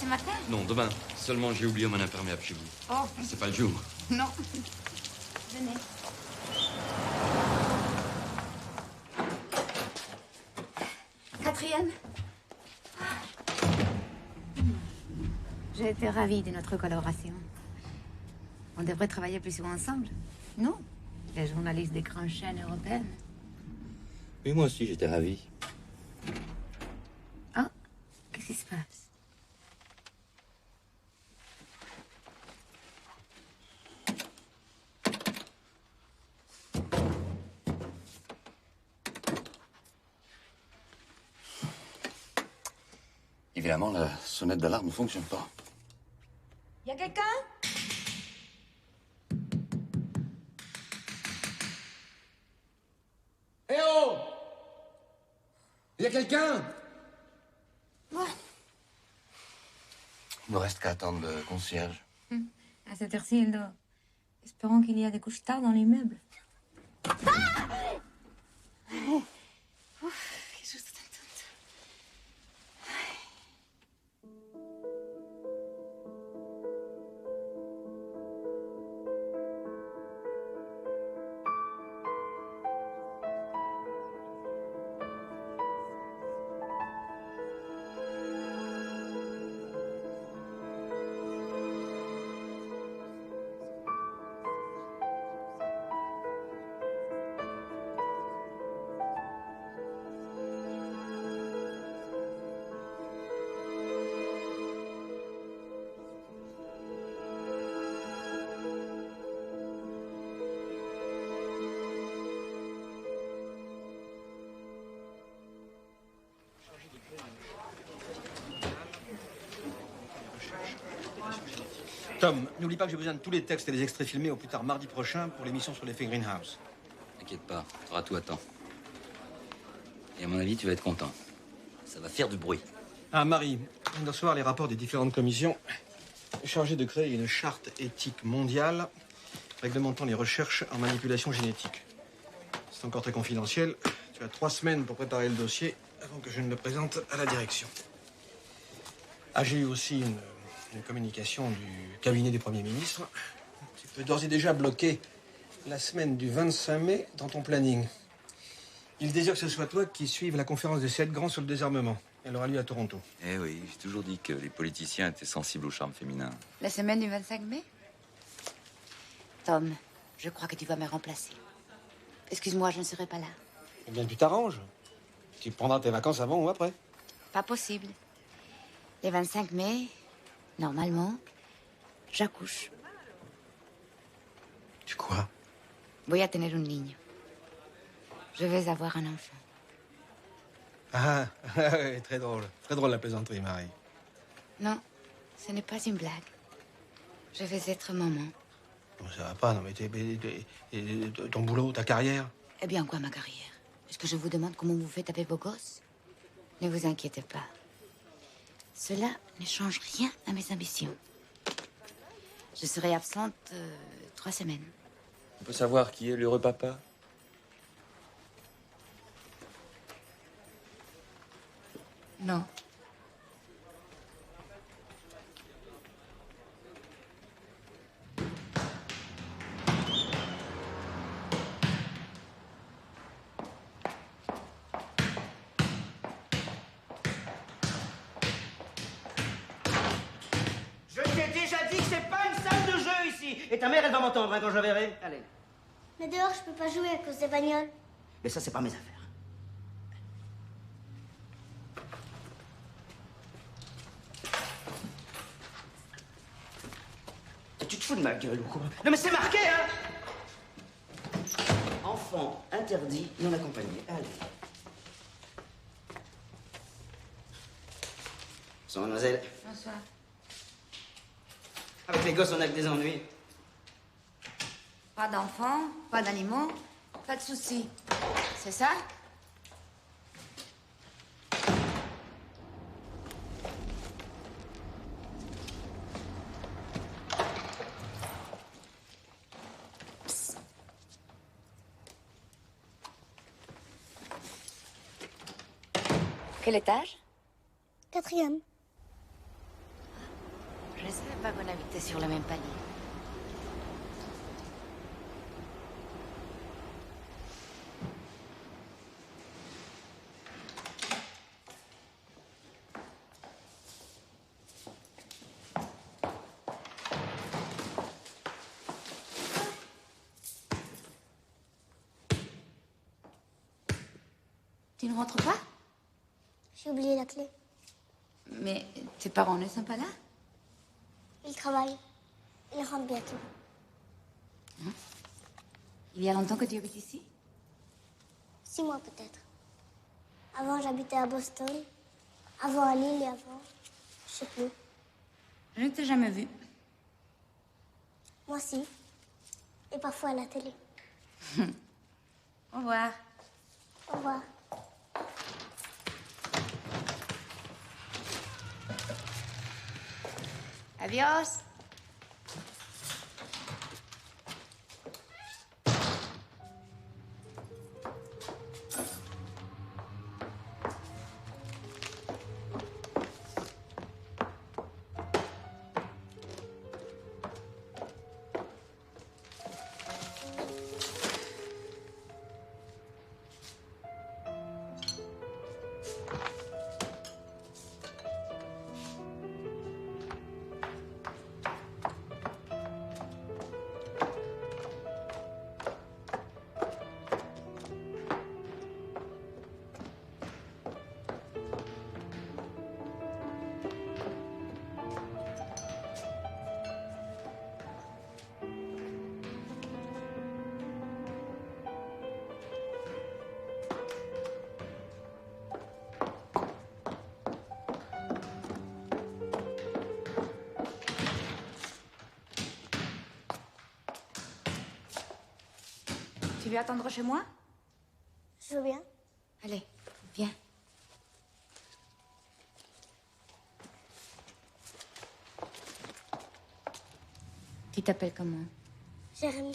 matin? Non, demain. Seulement, j'ai oublié mon imperméable chez vous. Oh. C'est pas le jour. Non. Venez. Catherine. J'ai été ravie de notre collaboration. On devrait travailler plus souvent ensemble, non? Les journalistes des grandes chaînes européennes. Oui, moi aussi, j'étais ravi. Ah, qu'est-ce qui se passe? Évidemment, la sonnette d'alarme ne fonctionne pas. Y a quelqu'un? Eh oh! Y a quelqu'un? Ouais. Il ne reste qu'à attendre le concierge. À cette heure-ci, il dort. Espérons qu'il y a des couches tard dans l'immeuble. Qu'est-ce que c'est? Tom, n'oublie pas que j'ai besoin de tous les textes et les extraits filmés au plus tard mardi prochain pour l'émission sur l'effet Greenhouse. T'inquiète pas, tu auras tout à temps. Et à mon avis, tu vas être content. Ça va faire du bruit. Ah, Marie, je viens de recevoir les rapports des différentes commissions chargées de créer une charte éthique mondiale réglementant les recherches en manipulation génétique. C'est encore très confidentiel. Tu as 3 semaines pour préparer le dossier avant que je ne le présente à la direction. Ah, j'ai eu aussi une communication du cabinet du Premier ministre. Tu peux d'ores et déjà bloquer la semaine du 25 mai dans ton planning. Il désire que ce soit toi qui suive la conférence des 7 grands sur le désarmement. Elle aura lieu à Toronto. Eh oui, j'ai toujours dit que les politiciens étaient sensibles au charme féminin. La semaine du 25 mai? Tom, je crois que tu vas me remplacer. Excuse-moi, je ne serai pas là. Eh bien, tu t'arranges. Tu prendras tes vacances avant ou après. Pas possible. Le 25 mai, normalement, j'accouche. Tu quoi? Voy a tener un niño. Je vais avoir un enfant. Ah, ouais, très drôle. Très drôle la plaisanterie, Marie. Non, ce n'est pas une blague. Je vais être maman. Bon, ça va pas, non, mais ton boulot, ta carrière. Eh bien, quoi, ma carrière? Est-ce que je vous demande comment vous faites avec vos gosses? Ne vous inquiétez pas. Cela ne change rien à mes ambitions. Je serai absente 3 semaines. On peut savoir qui est l'heureux papa? Non. Je t'ai déjà dit que c'est pas une salle de jeu ici. Et ta mère, elle va m'entendre hein, quand je la verrai. Allez. Mais dehors, je peux pas jouer à cause des bagnoles. Mais ça, c'est pas mes affaires. Tu te fous de ma gueule ou quoi? Non mais c'est marqué, hein! Enfant interdit, non accompagné. Allez. Bonsoir, mademoiselle. Bonsoir. Avec les gosses, on a que des ennuis. Pas d'enfants, pas d'animaux, pas de soucis. C'est ça? Quel étage? 4e. pas qu'on habitait sur le même palier. Tu ne rentres pas? J'ai oublié la clé. Mais tes parents ne sont pas là? Ils travaillent. Ils rentrent bientôt. Il y a longtemps que tu habites ici? 6 mois peut-être. Avant, j'habitais à Boston. Avant à Lille et avant, je sais plus. Je ne t'ai jamais vu. Moi si. Et parfois à la télé. Au revoir. Au revoir. Adios. Tu veux attendre chez moi? Je veux bien. Allez, viens. Tu t'appelles comment? Jérémy.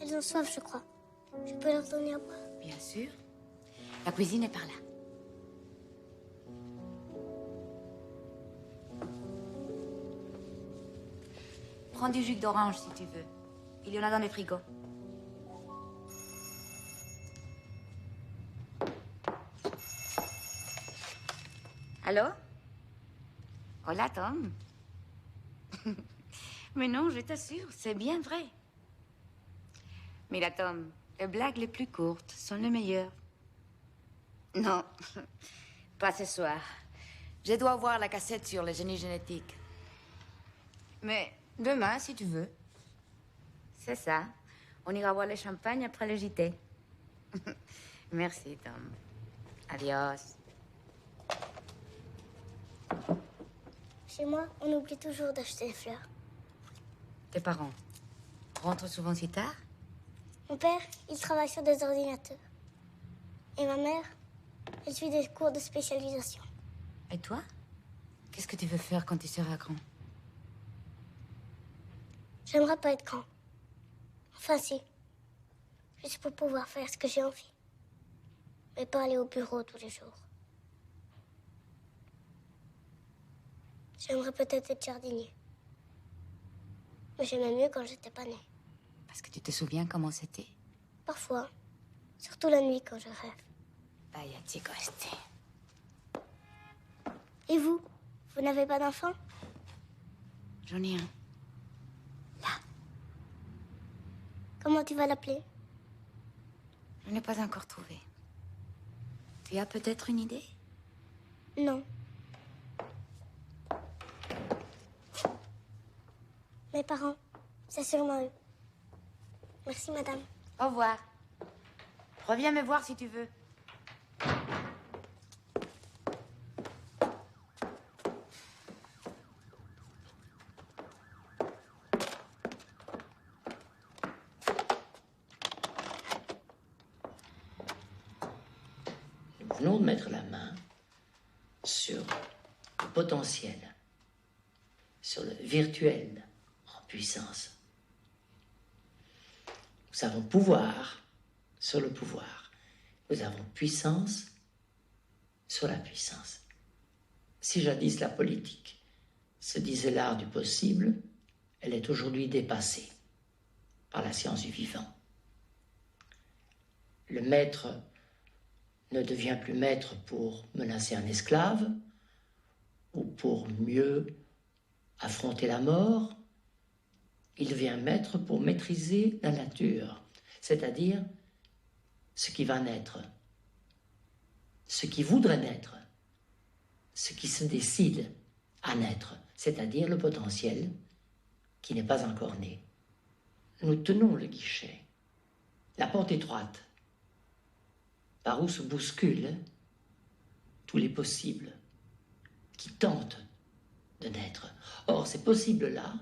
Elles ont soif, je crois. Je peux leur donner à boire. Bien sûr. La cuisine est par là. Prends du jus d'orange si tu veux. Il y en a dans le frigo. Allô? Hola, Tom. Mais non, je t'assure, c'est bien vrai. Mira, Tom, les blagues les plus courtes sont les meilleures. Non, pas ce soir. Je dois voir la cassette sur le génie génétique. Mais demain, si tu veux. C'est ça. On ira boire le champagne après le JT. Merci, Tom. Adios. Chez moi, on oublie toujours d'acheter des fleurs. Tes parents rentrent souvent si tard? Mon père, il travaille sur des ordinateurs. Et ma mère, elle suit des cours de spécialisation. Et toi? Qu'est-ce que tu veux faire quand tu seras grand? J'aimerais pas être grand. Enfin, si. Juste pour pouvoir faire ce que j'ai envie. Mais pas aller au bureau tous les jours. J'aimerais peut-être être jardinier. Mais j'aimais mieux quand j'étais pas née. Parce que tu te souviens comment c'était? Parfois. Surtout la nuit quand je rêve. Vaya, chico este. Et vous? Vous n'avez pas d'enfant? J'en ai un. Là. Comment tu vas l'appeler? Je n'ai pas encore trouvé. Tu as peut-être une idée? Non. Mes parents, c'est sûrement eux. Merci, madame. Au revoir. Reviens me voir si tu veux. venons de mettre la main sur le potentiel, sur le virtuel en puissance. Nous avons pouvoir sur le pouvoir. Nous avons puissance sur la puissance. Si jadis la politique se disait l'art du possible, elle est aujourd'hui dépassée par la science du vivant. Le maître ne devient plus maître pour menacer un esclave ou pour mieux affronter la mort. Il devient maître pour maîtriser la nature, c'est-à-dire ce qui va naître, ce qui voudrait naître, ce qui se décide à naître, c'est-à-dire le potentiel qui n'est pas encore né. Nous tenons le guichet, la porte étroite, par où se bousculent tous les possibles qui tentent de naître. Or, ces possibles-là,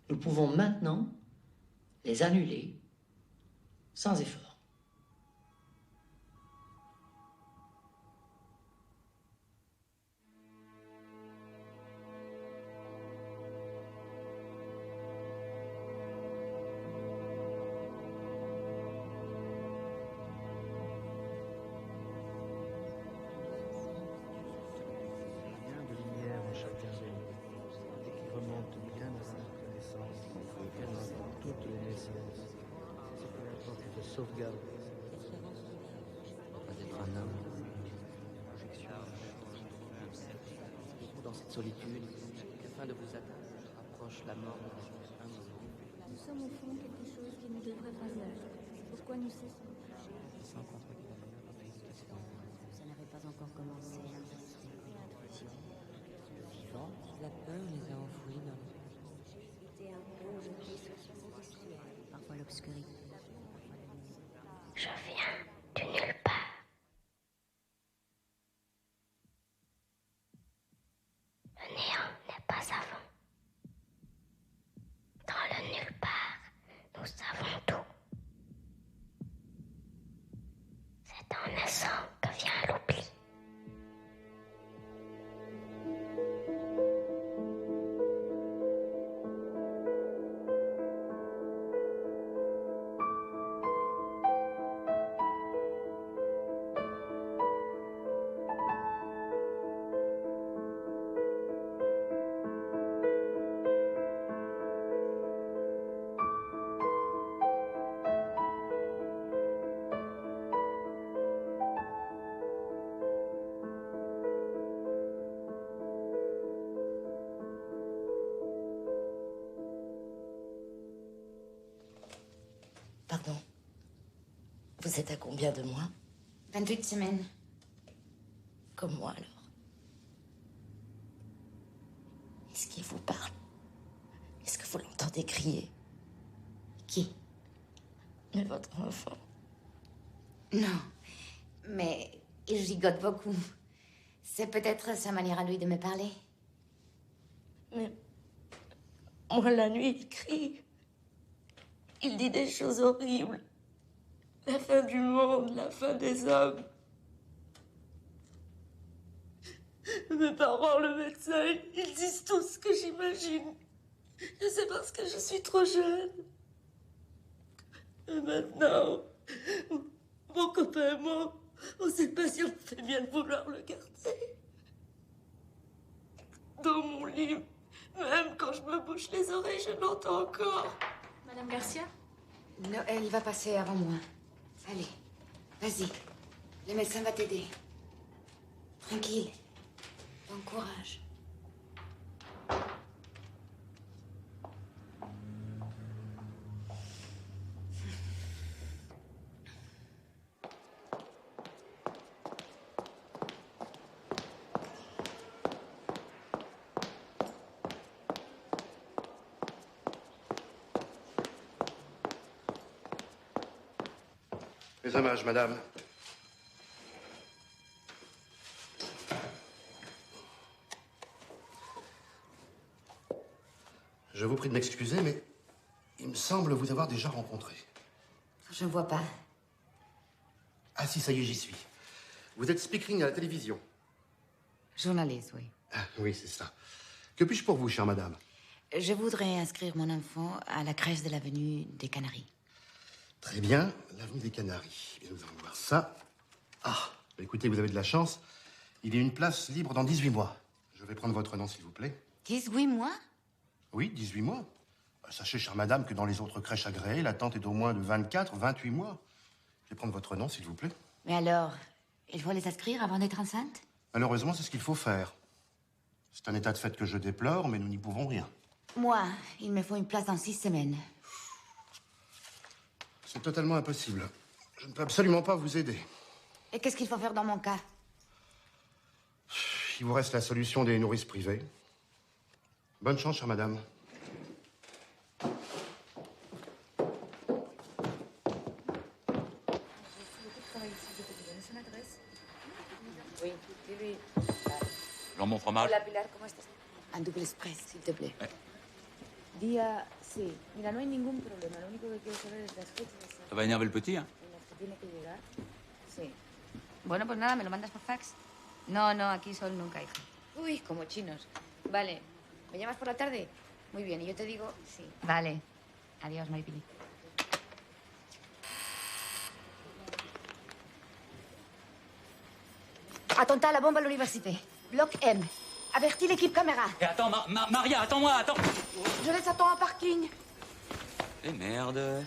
nous pouvons maintenant les annuler sans effort. Sauvegarde. Pas être un homme. Dans cette solitude, qu'afin de vous atteindre, rapproche la mort de un moment. Nous sommes au fond quelque chose qui ne devrait pas être. Pourquoi nous cessons? Ça n'avait pas encore commencé. Vivant, la peur les a enfouis dans le... C'était un beau jeu parfois l'obscurité. Je viens du nulle part. Le néant n'est pas avant. Dans le nulle part, nous savons tout. C'est en naissant que vient l'oubli. Pardon. Vous êtes à combien de mois? 28 semaines. Comme moi, alors. Est-ce qu'il vous parle? Est-ce que vous l'entendez crier? Qui? Mais votre enfant. Non, mais il gigote beaucoup. C'est peut-être sa manière à lui de me parler. Mais moi, la nuit, il crie. Il dit des choses horribles. La fin du monde, la fin des hommes. Mes parents, le médecin, ils disent tout ce que j'imagine. Et c'est parce que je suis trop jeune. Et maintenant, mon copain et moi, on sait pas si on fait bien de vouloir le garder. Dans mon lit, même quand je me bouche les oreilles, je l'entends encore. Madame Garcia? Noël, il va passer avant moi. Allez, vas-y. Le médecin va t'aider. Tranquille. Bon courage. Mes hommages, madame. Je vous prie de m'excuser, mais il me semble vous avoir déjà rencontré. Je ne vois pas. Ah si, ça y est, j'y suis. Vous êtes speaking à la télévision. Journaliste, oui. Ah, oui, c'est ça. Que puis-je pour vous, chère madame? Je voudrais inscrire mon enfant à la crèche de l'avenue des Canaries. Très bien, l'avenue des Canaries. Bien, nous allons voir ça. Ah, bah, écoutez, vous avez de la chance. Il y a une place libre dans 18 mois. Je vais prendre votre nom, s'il vous plaît. 18 mois? Oui, 18 mois. Sachez, chère madame, que dans les autres crèches agréées, l'attente est d'au moins de 24, 28 mois. Je vais prendre votre nom, s'il vous plaît. Mais alors, il faut les inscrire avant d'être enceinte? Malheureusement, c'est ce qu'il faut faire. C'est un état de fait que je déplore, mais nous n'y pouvons rien. Moi, il me faut une place dans 6 semaines. C'est totalement impossible. Je ne peux absolument pas vous aider. Et qu'est-ce qu'il faut faire dans mon cas? Il vous reste la solution des nourrices privées. Bonne chance, chère madame. Oui, oui. Jambon fromage. Hola, Pilar, ¿cómo estás? Un double express, s'il te plaît. Día, sí. Mira, no hay ningún problema. Lo único que quiero saber es las fechas Ça va énerver le petit, hein? en las que tiene que llegar. Sí. Bueno, pues nada, ¿me lo mandas por fax? No, aquí Sol nunca, hija. Uy, como chinos. Vale. ¿Me llamas por la tarde? Muy bien, y yo te digo sí. Vale. Adiós, Maripili. Attentat à la bombe à l'université. Bloc M. Avertis l'équipe caméra. Et attends, Maria, attends-moi, attends. Je les attends en parking. Eh merde.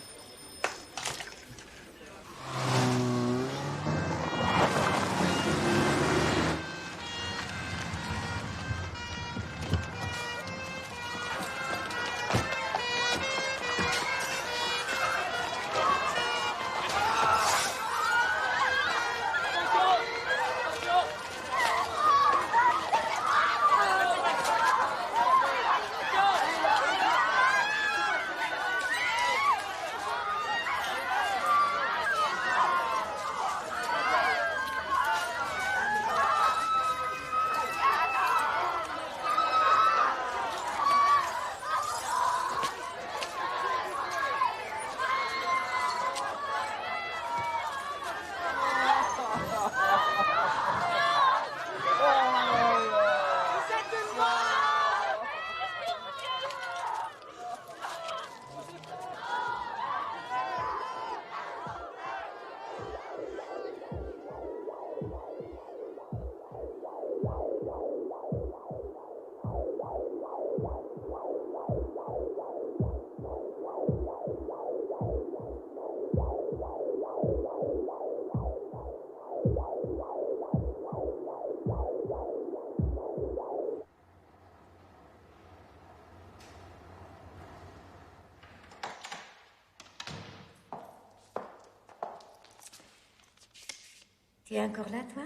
Tu es encore là, toi?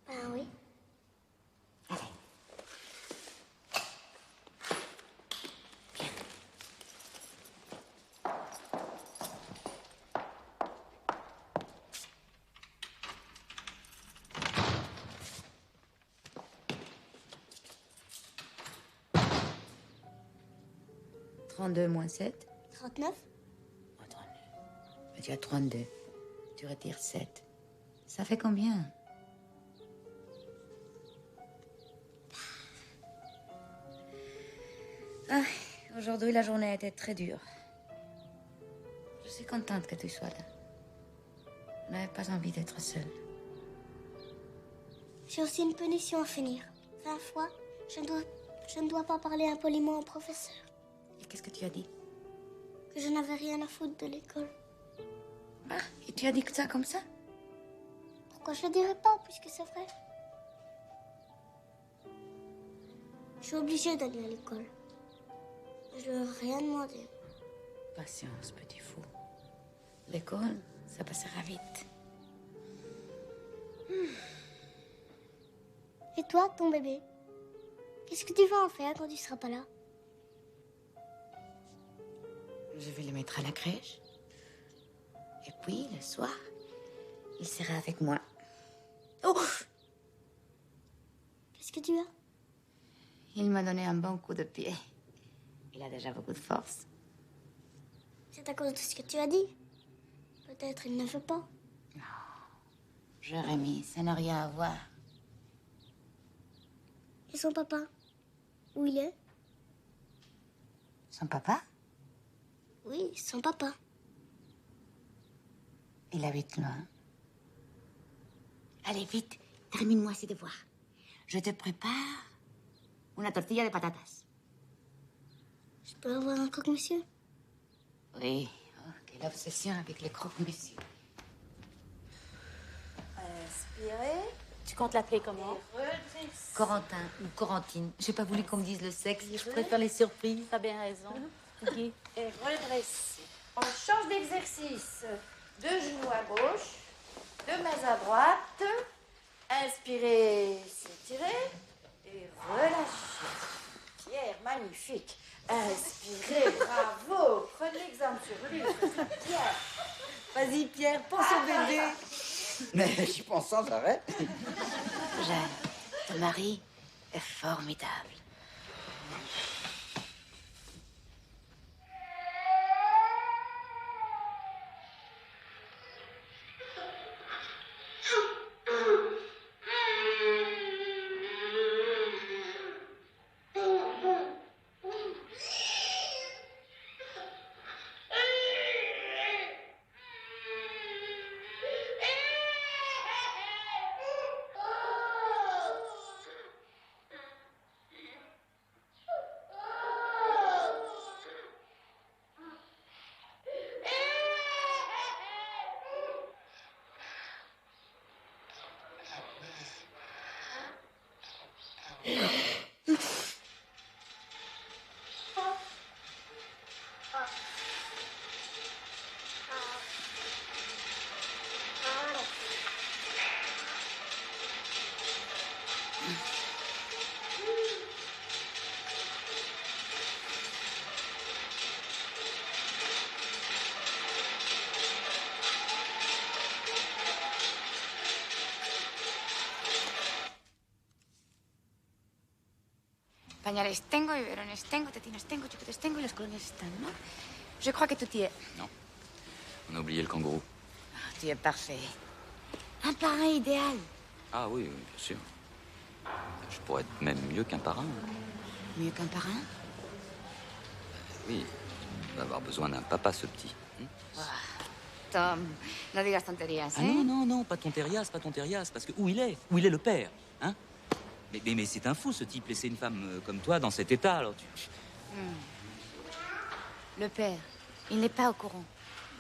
Ah oui. Allez. Bien. « 32 moins 7. 39. Oh, 32. Mais tu as 32. Tu retires 7. Ça fait combien? Ah, aujourd'hui, la journée a été très dure. Je suis contente que tu sois là. Je n'avais pas envie d'être seule. J'ai aussi une punition à finir. 20 fois, je ne dois pas parler impoliment au professeur. Et qu'est-ce que tu as dit? Que je n'avais rien à foutre de l'école. Ah, et tu as dit que ça comme ça? Pourquoi je le dirais pas, puisque c'est vrai? Je suis obligée d'aller à l'école. Je leur ai rien demandé. Patience, petit fou. L'école, ça passera vite. Et toi, ton bébé? Qu'est-ce que tu vas en faire quand tu seras pas là? Je vais le mettre à la crèche. Et puis, le soir, il sera avec moi. Ouf! Qu'est-ce que tu as? Il m'a donné un bon coup de pied. Il a déjà beaucoup de force. C'est à cause de ce que tu as dit. Peut-être il ne veut pas. Jérémy, ça n'a rien à voir. Et son papa? Où il est? Son papa? Oui, son papa. Il habite loin. Allez, vite, termine-moi ces devoirs. Je te prépare una tortilla de patatas. Je peux avoir un croque-monsieur? Oui, oh, quelle obsession avec les croque-monsieur. Inspirez. Tu comptes l'appeler comment? Corentin ou Corentine. J'ai pas voulu qu'on me dise le sexe. Je préfère les surprises. T'as bien raison. Et redressez. On change d'exercice. 2 genoux à gauche, 2 mains à droite. Inspirez, s'étirez et relâchez. Pierre, magnifique. Inspirez, bravo. Prenez exemple sur lui. Pierre. Vas-y, Pierre, pense au bébé. Mais j'y pense sans arrêt. Jeanne, ton mari est formidable. Pañales tengo, biberones tengo, tetinas tengo, chupetes tengo y los colonias están, ¿no? Je crois que tout y est. Non. On a oublié le kangourou. Ah, tu es parfait. Un parrain idéal. Ah oui, oui, bien sûr. Je pourrais être même mieux qu'un parrain. Mieux qu'un parrain? Oui, il va avoir besoin d'un papa, ce petit. Tom, no digas tonterías, Ah ¿eh? non, non, non, pas tonterias, parce que où il est le père, hein? Mais c'est un fou, ce type, laisser une femme comme toi dans cet état, alors tu... Le père, il n'est pas au courant.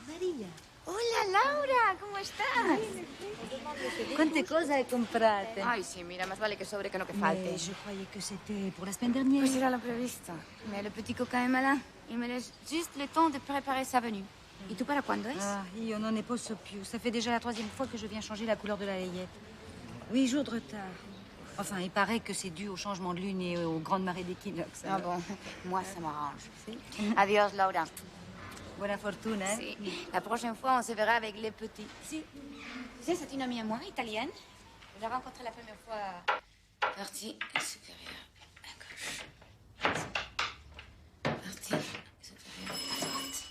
María. Hola, Laura, ¿cómo estás? ¿Cuántas cosas he comprado? Ay, sí, mira, más vale que sobre que no que falte. Mais je croyais que c'était pour la semaine dernière. Pues era lo previsto. Mais le petit coquin est malin. Il me laisse juste le temps de préparer sa venue. Et tu para cuando es? Ah, io non ne posso più. Ça fait déjà la 3e fois que je viens changer la couleur de la layette. 8 jours de retard. Enfin, il paraît que c'est dû au changement de lune et aux grandes marées d'équinoxe. Ah bon, moi ça m'arrange. Adiós, Laura. Buena fortuna, hein? Si. La prochaine fois, on se verra avec les petits. Si. Tu sais, c'est une amie à moi, italienne. Je l'ai rencontrée la première fois partie supérieure à gauche. Partie supérieure à droite.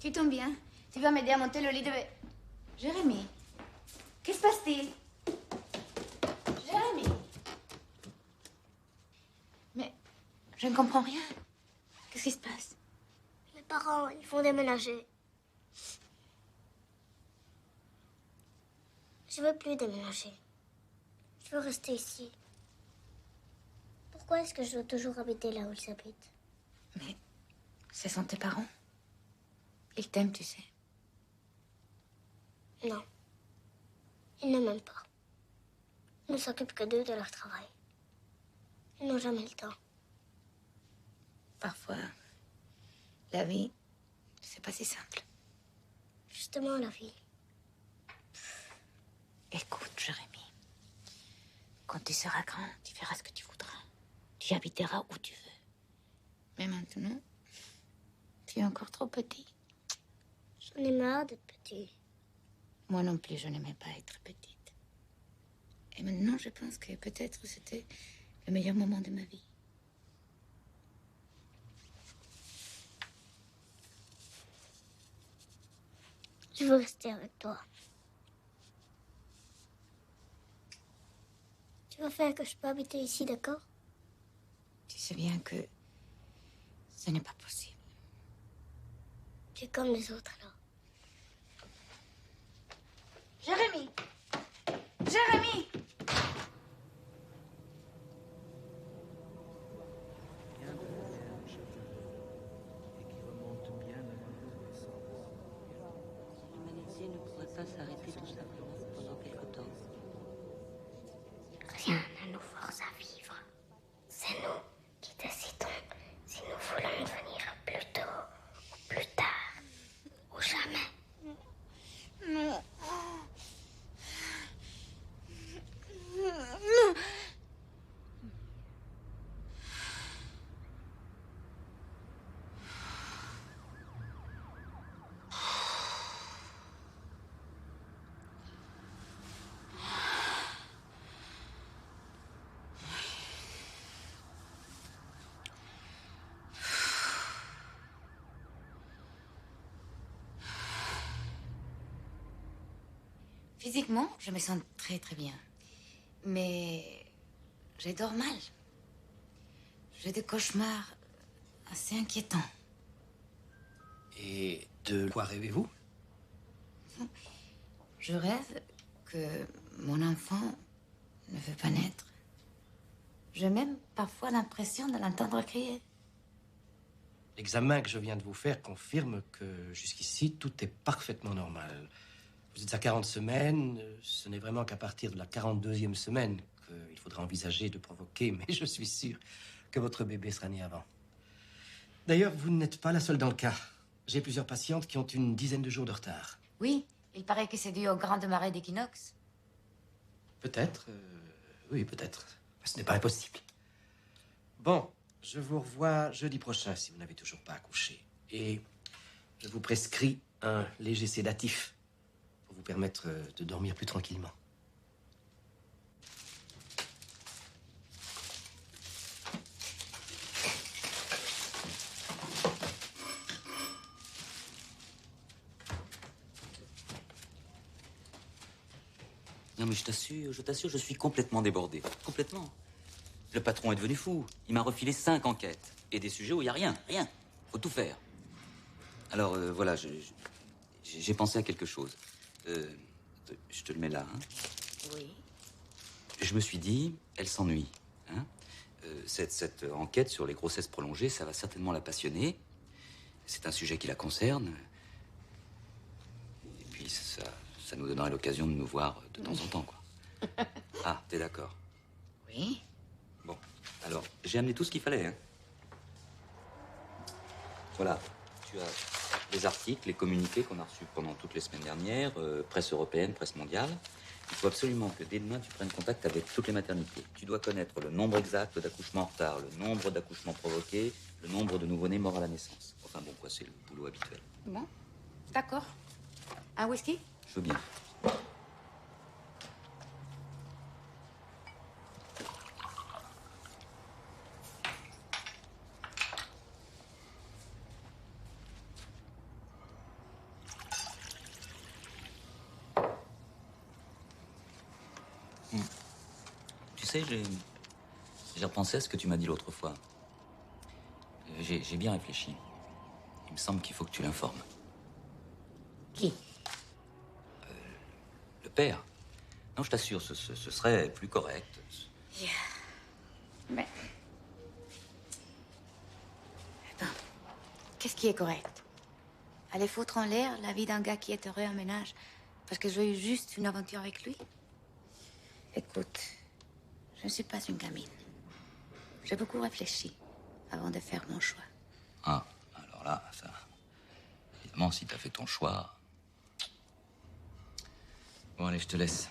Tu tombes bien. Tu vas m'aider à monter le lit de... Jérémy, qu'est-ce qui se passe-t-il? Jérémy. Mais je ne comprends rien. Qu'est-ce qui se passe? Mes parents, ils vont déménager. Je veux plus déménager. Je veux rester ici. Pourquoi est-ce que je dois toujours habiter là où ils habitent? Mais ce sont tes parents. Ils t'aiment, tu sais. Non. Ils ne m'aiment pas. Ils ne s'occupent que d'eux, de leur travail. Ils n'ont jamais le temps. Parfois, la vie, c'est pas si simple. Justement, la vie. Écoute, Jérémy. Quand tu seras grand, tu feras ce que tu voudras. Tu habiteras où tu veux. Mais maintenant, tu es encore trop petit. J'en ai marre d'être petit. Moi non plus, je n'aimais pas être petite. Et maintenant, je pense que peut-être c'était le meilleur moment de ma vie. Je veux rester avec toi. Tu vas faire que je peux habiter ici, d'accord? Tu sais bien que ce n'est pas possible. Tu es comme les autres, alors. Jérémy! Jérémy! L'humanité ne pourrait pas s'arrêter tout simplement pendant quelque temps. Rien ne nous force à vivre. C'est nous qui décidons si nous voulons venir plus tôt ou plus tard ou jamais. Non. Physiquement, je me sens très très bien. Mais je dors mal. J'ai des cauchemars assez inquiétants. Et de quoi rêvez-vous? Je rêve que mon enfant ne veut pas naître. J'ai même parfois l'impression de l'entendre crier. L'examen que je viens de vous faire confirme que jusqu'ici, tout est parfaitement normal. Vous êtes à 40 semaines, ce n'est vraiment qu'à partir de la 42e semaine qu'il faudra envisager de provoquer, mais je suis sûr que votre bébé sera né avant. D'ailleurs, vous n'êtes pas la seule dans le cas. J'ai plusieurs patientes qui ont une dizaine de jours de retard. Oui, il paraît que c'est dû aux grandes marées d'équinoxe. Peut-être, oui, peut-être. Mais ce n'est pas impossible. Bon, je vous revois jeudi prochain si vous n'avez toujours pas accouché. Et je vous prescris un léger sédatif pour vous permettre de dormir plus tranquillement. Non, mais je t'assure, je suis complètement débordé. Complètement. Le patron est devenu fou. Il m'a refilé 5 enquêtes. Et des sujets où il n'y a rien. Rien. Faut tout faire. Alors, voilà, j'ai pensé à quelque chose. Je te le mets là, hein. Oui. Je me suis dit, elle s'ennuie, hein. Cette enquête sur les grossesses prolongées, ça va certainement la passionner. C'est un sujet qui la concerne. Et puis, ça nous donnera l'occasion de nous voir de temps en temps, quoi. Ah, t'es d'accord? Oui. Bon, alors, j'ai amené tout ce qu'il fallait, hein. Voilà, tu as les articles, les communiqués qu'on a reçus pendant toutes les semaines dernières, presse européenne, presse mondiale. Il faut absolument que dès demain, tu prennes contact avec toutes les maternités. Tu dois connaître le nombre exact d'accouchements en retard, le nombre d'accouchements provoqués, le nombre de nouveau-nés morts à la naissance. Enfin bon, quoi, c'est le boulot habituel. Bon, d'accord. Un whisky? Je veux bien. Tu sais, j'ai repensé à ce que tu m'as dit l'autre fois. J'ai bien réfléchi. Il me semble qu'il faut que tu l'informes. Qui? Le père. Non, je t'assure, ce serait plus correct. Yeah. Mais... Attends. Qu'est-ce qui est correct? Aller foutre en l'air la vie d'un gars qui est heureux en ménage parce que j'ai eu juste une aventure avec lui? Écoute, je ne suis pas une gamine. J'ai beaucoup réfléchi avant de faire mon choix. Ah, alors là, ça... Évidemment, si t'as fait ton choix... Bon, allez, je te laisse.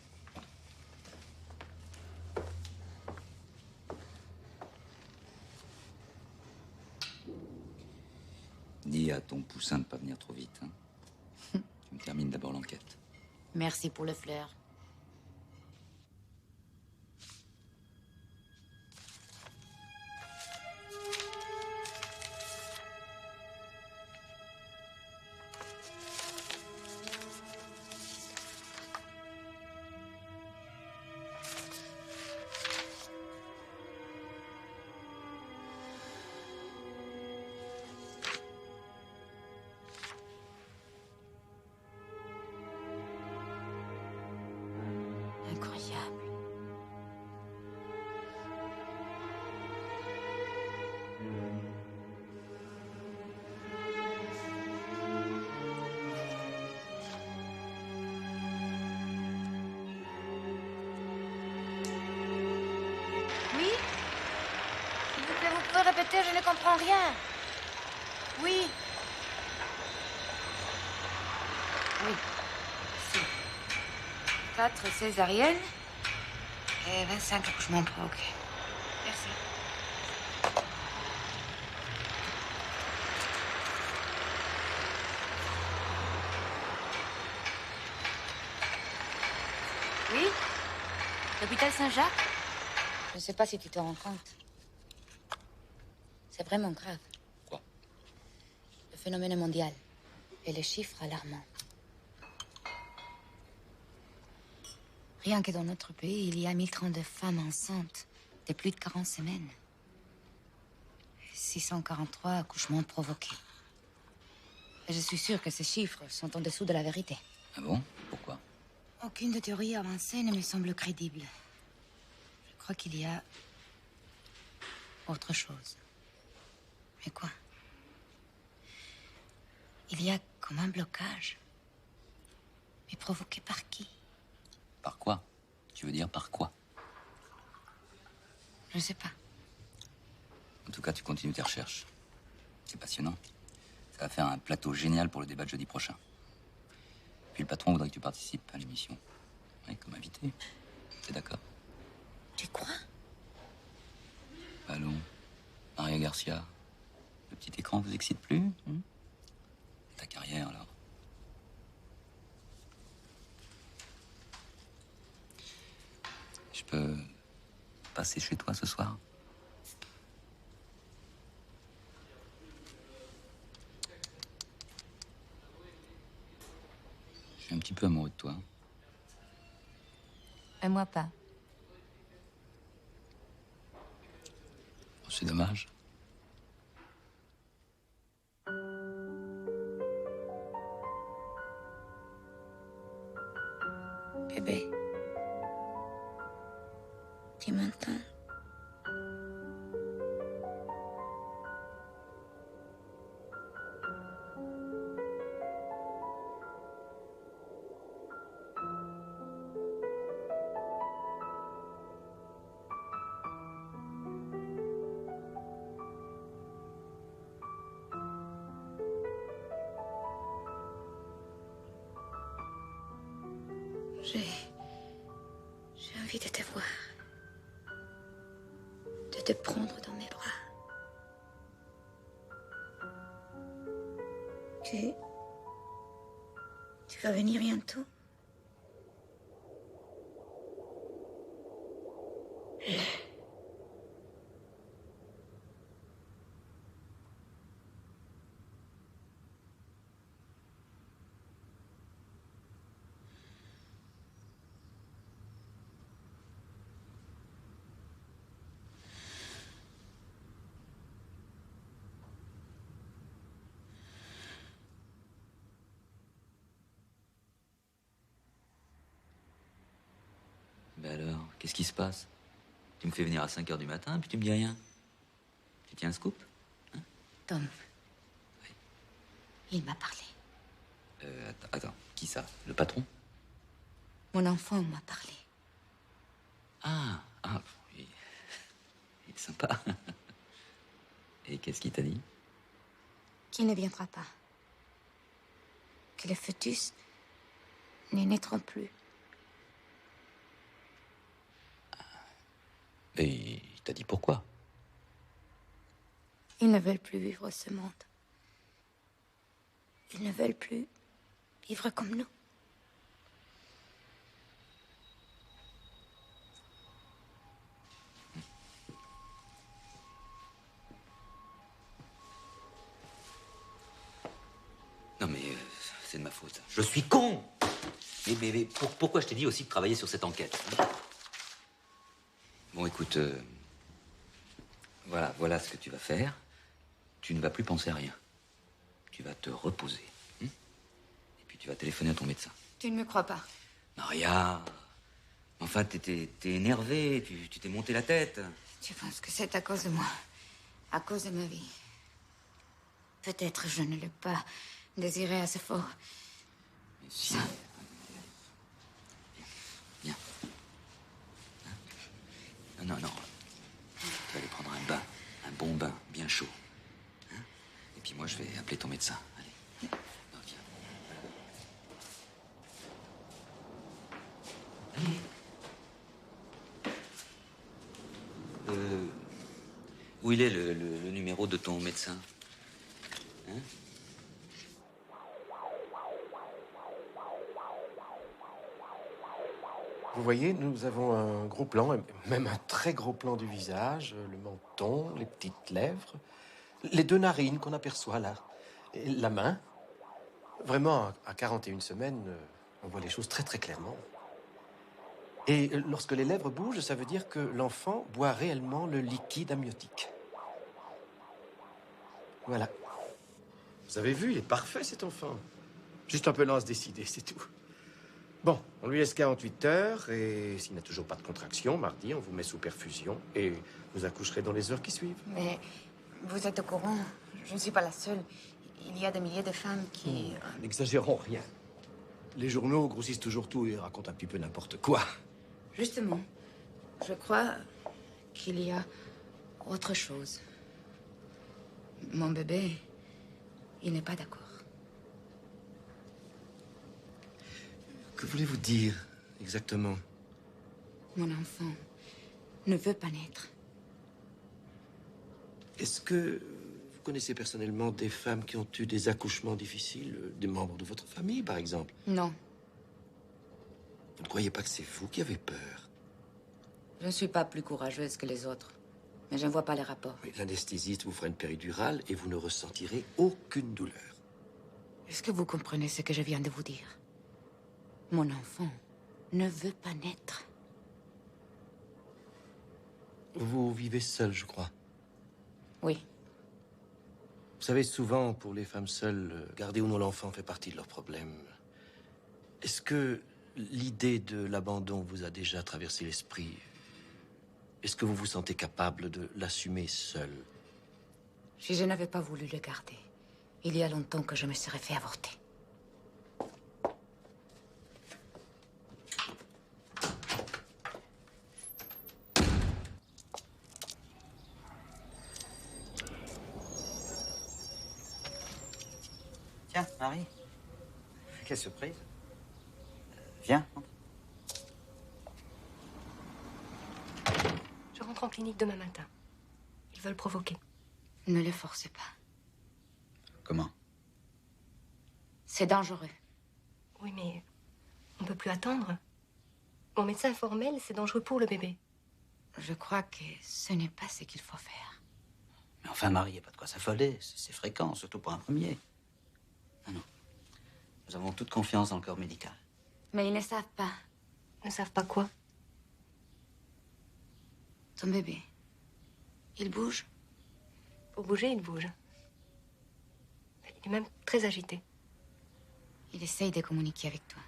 Dis à ton poussin de pas venir trop vite, hein. Tu me termines d'abord l'enquête. Merci pour le fleur. comprends rien. Oui. Oui. Si. 4 césariennes et 25 accouchements provoqués. Merci. Oui? L'hôpital Saint-Jacques? Je ne sais pas si tu te rends compte. C'est vraiment grave. Quoi? Le phénomène est mondial. Et les chiffres alarmants. Rien que dans notre pays, il y a 1032 femmes enceintes de plus de 40 semaines. 643 accouchements provoqués. Et je suis sûre que ces chiffres sont en dessous de la vérité. Ah bon? Pourquoi? Aucune des théories avancées ne me semble crédible. Je crois qu'il y a autre chose. Mais quoi? Il y a comme un blocage. Mais provoqué par qui? Par quoi? Tu veux dire par quoi? Je ne sais pas. En tout cas, tu continues tes recherches. C'est passionnant. Ça va faire un plateau génial pour le débat de jeudi prochain. Puis le patron voudrait que tu participes à l'émission. Oui, comme invité. T'es d'accord? Tu crois? Allons. Maria Garcia. Le petit écran vous excite plus? Ta carrière, alors? Je peux passer chez toi ce soir? Je suis un petit peu amoureux de toi. Et moi pas. Oh, c'est dommage. Bébé. Tu m'entends? J'ai envie de te voir. De te prendre dans mes bras. Tu vas venir bientôt? Ben alors, qu'est-ce qui se passe? Tu me fais venir à 5 h du matin, puis tu me dis rien. Tu tiens un scoop? Tom. Oui. Il m'a parlé. Attends, qui ça? Le patron? Mon enfant m'a parlé. Ah, il est sympa. Et qu'est-ce qu'il t'a dit? Qu'il ne viendra pas. Que les fœtus ne naîtront plus. Et il t'a dit pourquoi? Ils ne veulent plus vivre ce monde. Ils ne veulent plus vivre comme nous. Non mais c'est de ma faute. Je suis con. Mais pourquoi je t'ai dit aussi de travailler sur cette enquête? Bon, écoute, voilà ce que tu vas faire. Tu ne vas plus penser à rien. Tu vas te reposer. Et puis tu vas téléphoner à ton médecin. Tu ne me crois pas? Maria, enfin, t'es énervée, tu t'es monté la tête. Tu penses que c'est à cause de moi? À cause de ma vie? Peut-être je ne l'ai pas désiré assez fort. Mais si. Viens. Non. Tu vas aller prendre un bon bain, bien chaud. Hein? Et puis moi, je vais appeler ton médecin. Allez. Non, viens. Allez. Où il est le numéro de ton médecin? Hein? Vous voyez, nous avons un gros plan, et même un très gros plan du visage, le menton, les petites lèvres, les 2 narines qu'on aperçoit là, et la main. Vraiment, à 41 semaines, on voit les choses très très clairement. Et lorsque les lèvres bougent, ça veut dire que l'enfant boit réellement le liquide amniotique. Voilà. Vous avez vu, il est parfait cet enfant. Juste un peu lent à se décider, c'est tout. Bon, on lui laisse 48 heures et s'il n'a toujours pas de contraction, mardi, on vous met sous perfusion et vous accoucherez dans les heures qui suivent. Mais vous êtes au courant, je ne suis pas la seule. Il y a des milliers de femmes qui... N'exagérons rien. Les journaux grossissent toujours tout et racontent un petit peu n'importe quoi. Justement, je crois qu'il y a autre chose. Mon bébé, il n'est pas d'accord. Que voulez-vous dire exactement? Mon enfant ne veut pas naître. Est-ce que vous connaissez personnellement des femmes qui ont eu des accouchements difficiles, des membres de votre famille, par exemple? Non, Vous ne croyez pas que c'est vous qui avez peur? je ne suis pas plus courageuse que les autres. Mais je ne vois pas les rapports. Oui, l'anesthésiste vous fera une péridurale et vous ne ressentirez aucune douleur. Est-ce que vous comprenez ce que je viens de vous dire? Mon enfant ne veut pas naître. Vous vivez seul, je crois. Oui. Vous savez, souvent, pour les femmes seules, garder ou non l'enfant fait partie de leurs problèmes. Est-ce que l'idée de l'abandon vous a déjà traversé l'esprit? Est-ce que vous vous sentez capable de l'assumer seul? Si je n'avais pas voulu le garder, il y a longtemps que je me serais fait avorter. Tiens, Marie. Quelle surprise. Viens. Je rentre en clinique demain matin. Ils veulent provoquer. Ne le forcez pas. Comment? C'est dangereux. Oui, mais on ne peut plus attendre. Mon médecin est formel, c'est dangereux pour le bébé. Je crois que ce n'est pas ce qu'il faut faire. Mais enfin, Marie, il n'y a pas de quoi s'affoler. C'est fréquent, surtout pour un premier. Non, non. Nous avons toute confiance dans le corps médical. Mais ils ne savent pas. Ne savent pas quoi? Ton bébé, il bouge? Pour bouger, il bouge. Il est même très agité. Il essaye de communiquer avec toi.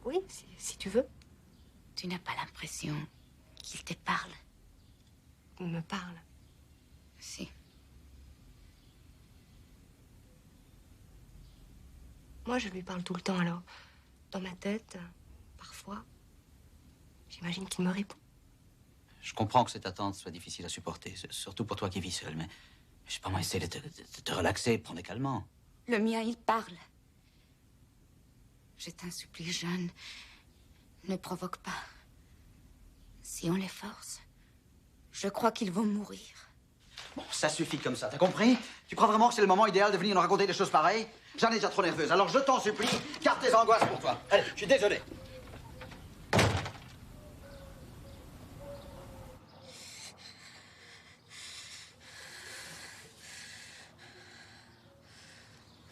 Oui, si tu veux. Tu n'as pas l'impression qu'il te parle? Il me parle. Si. Moi, je lui parle tout le temps, alors. Dans ma tête, parfois, j'imagine qu'il me répond. Je comprends que cette attente soit difficile à supporter, surtout pour toi qui vis seul, mais je sais pas moi, essaie de te relaxer, prends des calmants. Le mien, il parle. Je t'en supplie, Jeanne, ne provoque pas. Si on les force, je crois qu'ils vont mourir. Bon, ça suffit comme ça, t'as compris? Tu crois vraiment que c'est le moment idéal de venir nous raconter des choses pareilles? J'en ai déjà trop nerveuse, alors je t'en supplie, garde tes angoisses pour toi. Allez, je suis désolé.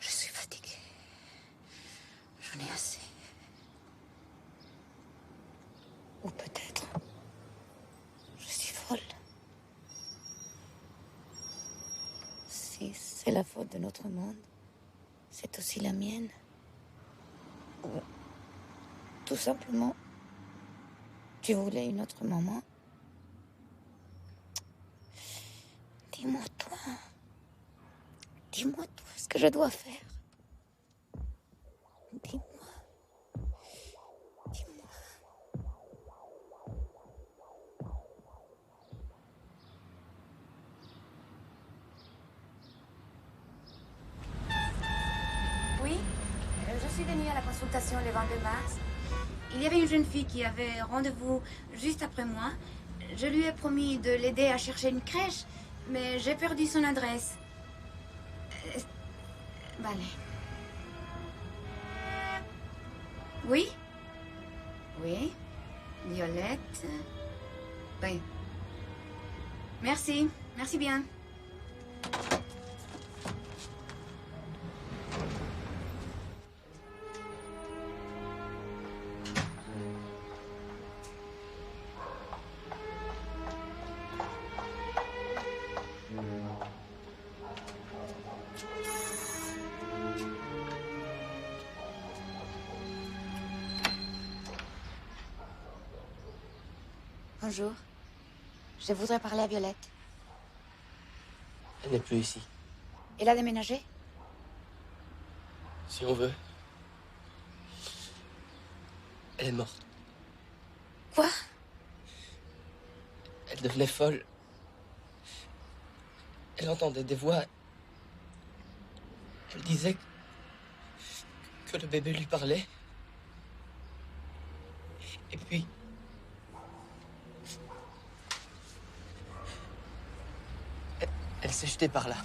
Je suis fatiguée. J'en ai assez. Ou peut-être, je suis folle. Si c'est la faute de notre monde, c'est aussi la mienne. Ou tout simplement, tu voulais une autre maman. Dis-moi toi. Dis-moi toi ce que je dois faire. Dis-moi. Dis-moi. la consultation le 22 mars. Il y avait une jeune fille qui avait rendez-vous juste après moi. Je lui ai promis de l'aider à chercher une crèche, mais j'ai perdu son adresse. Allez. Oui? Oui? Violette? Oui. Merci. Merci bien. Bonjour. Je voudrais parler à Violette. Elle n'est plus ici. Elle a déménagé? Si on veut. Elle est morte. Quoi? Elle devenait folle. Elle entendait des voix. Elle disait que le bébé lui parlait. Et puis... Elle s'est jetée par là.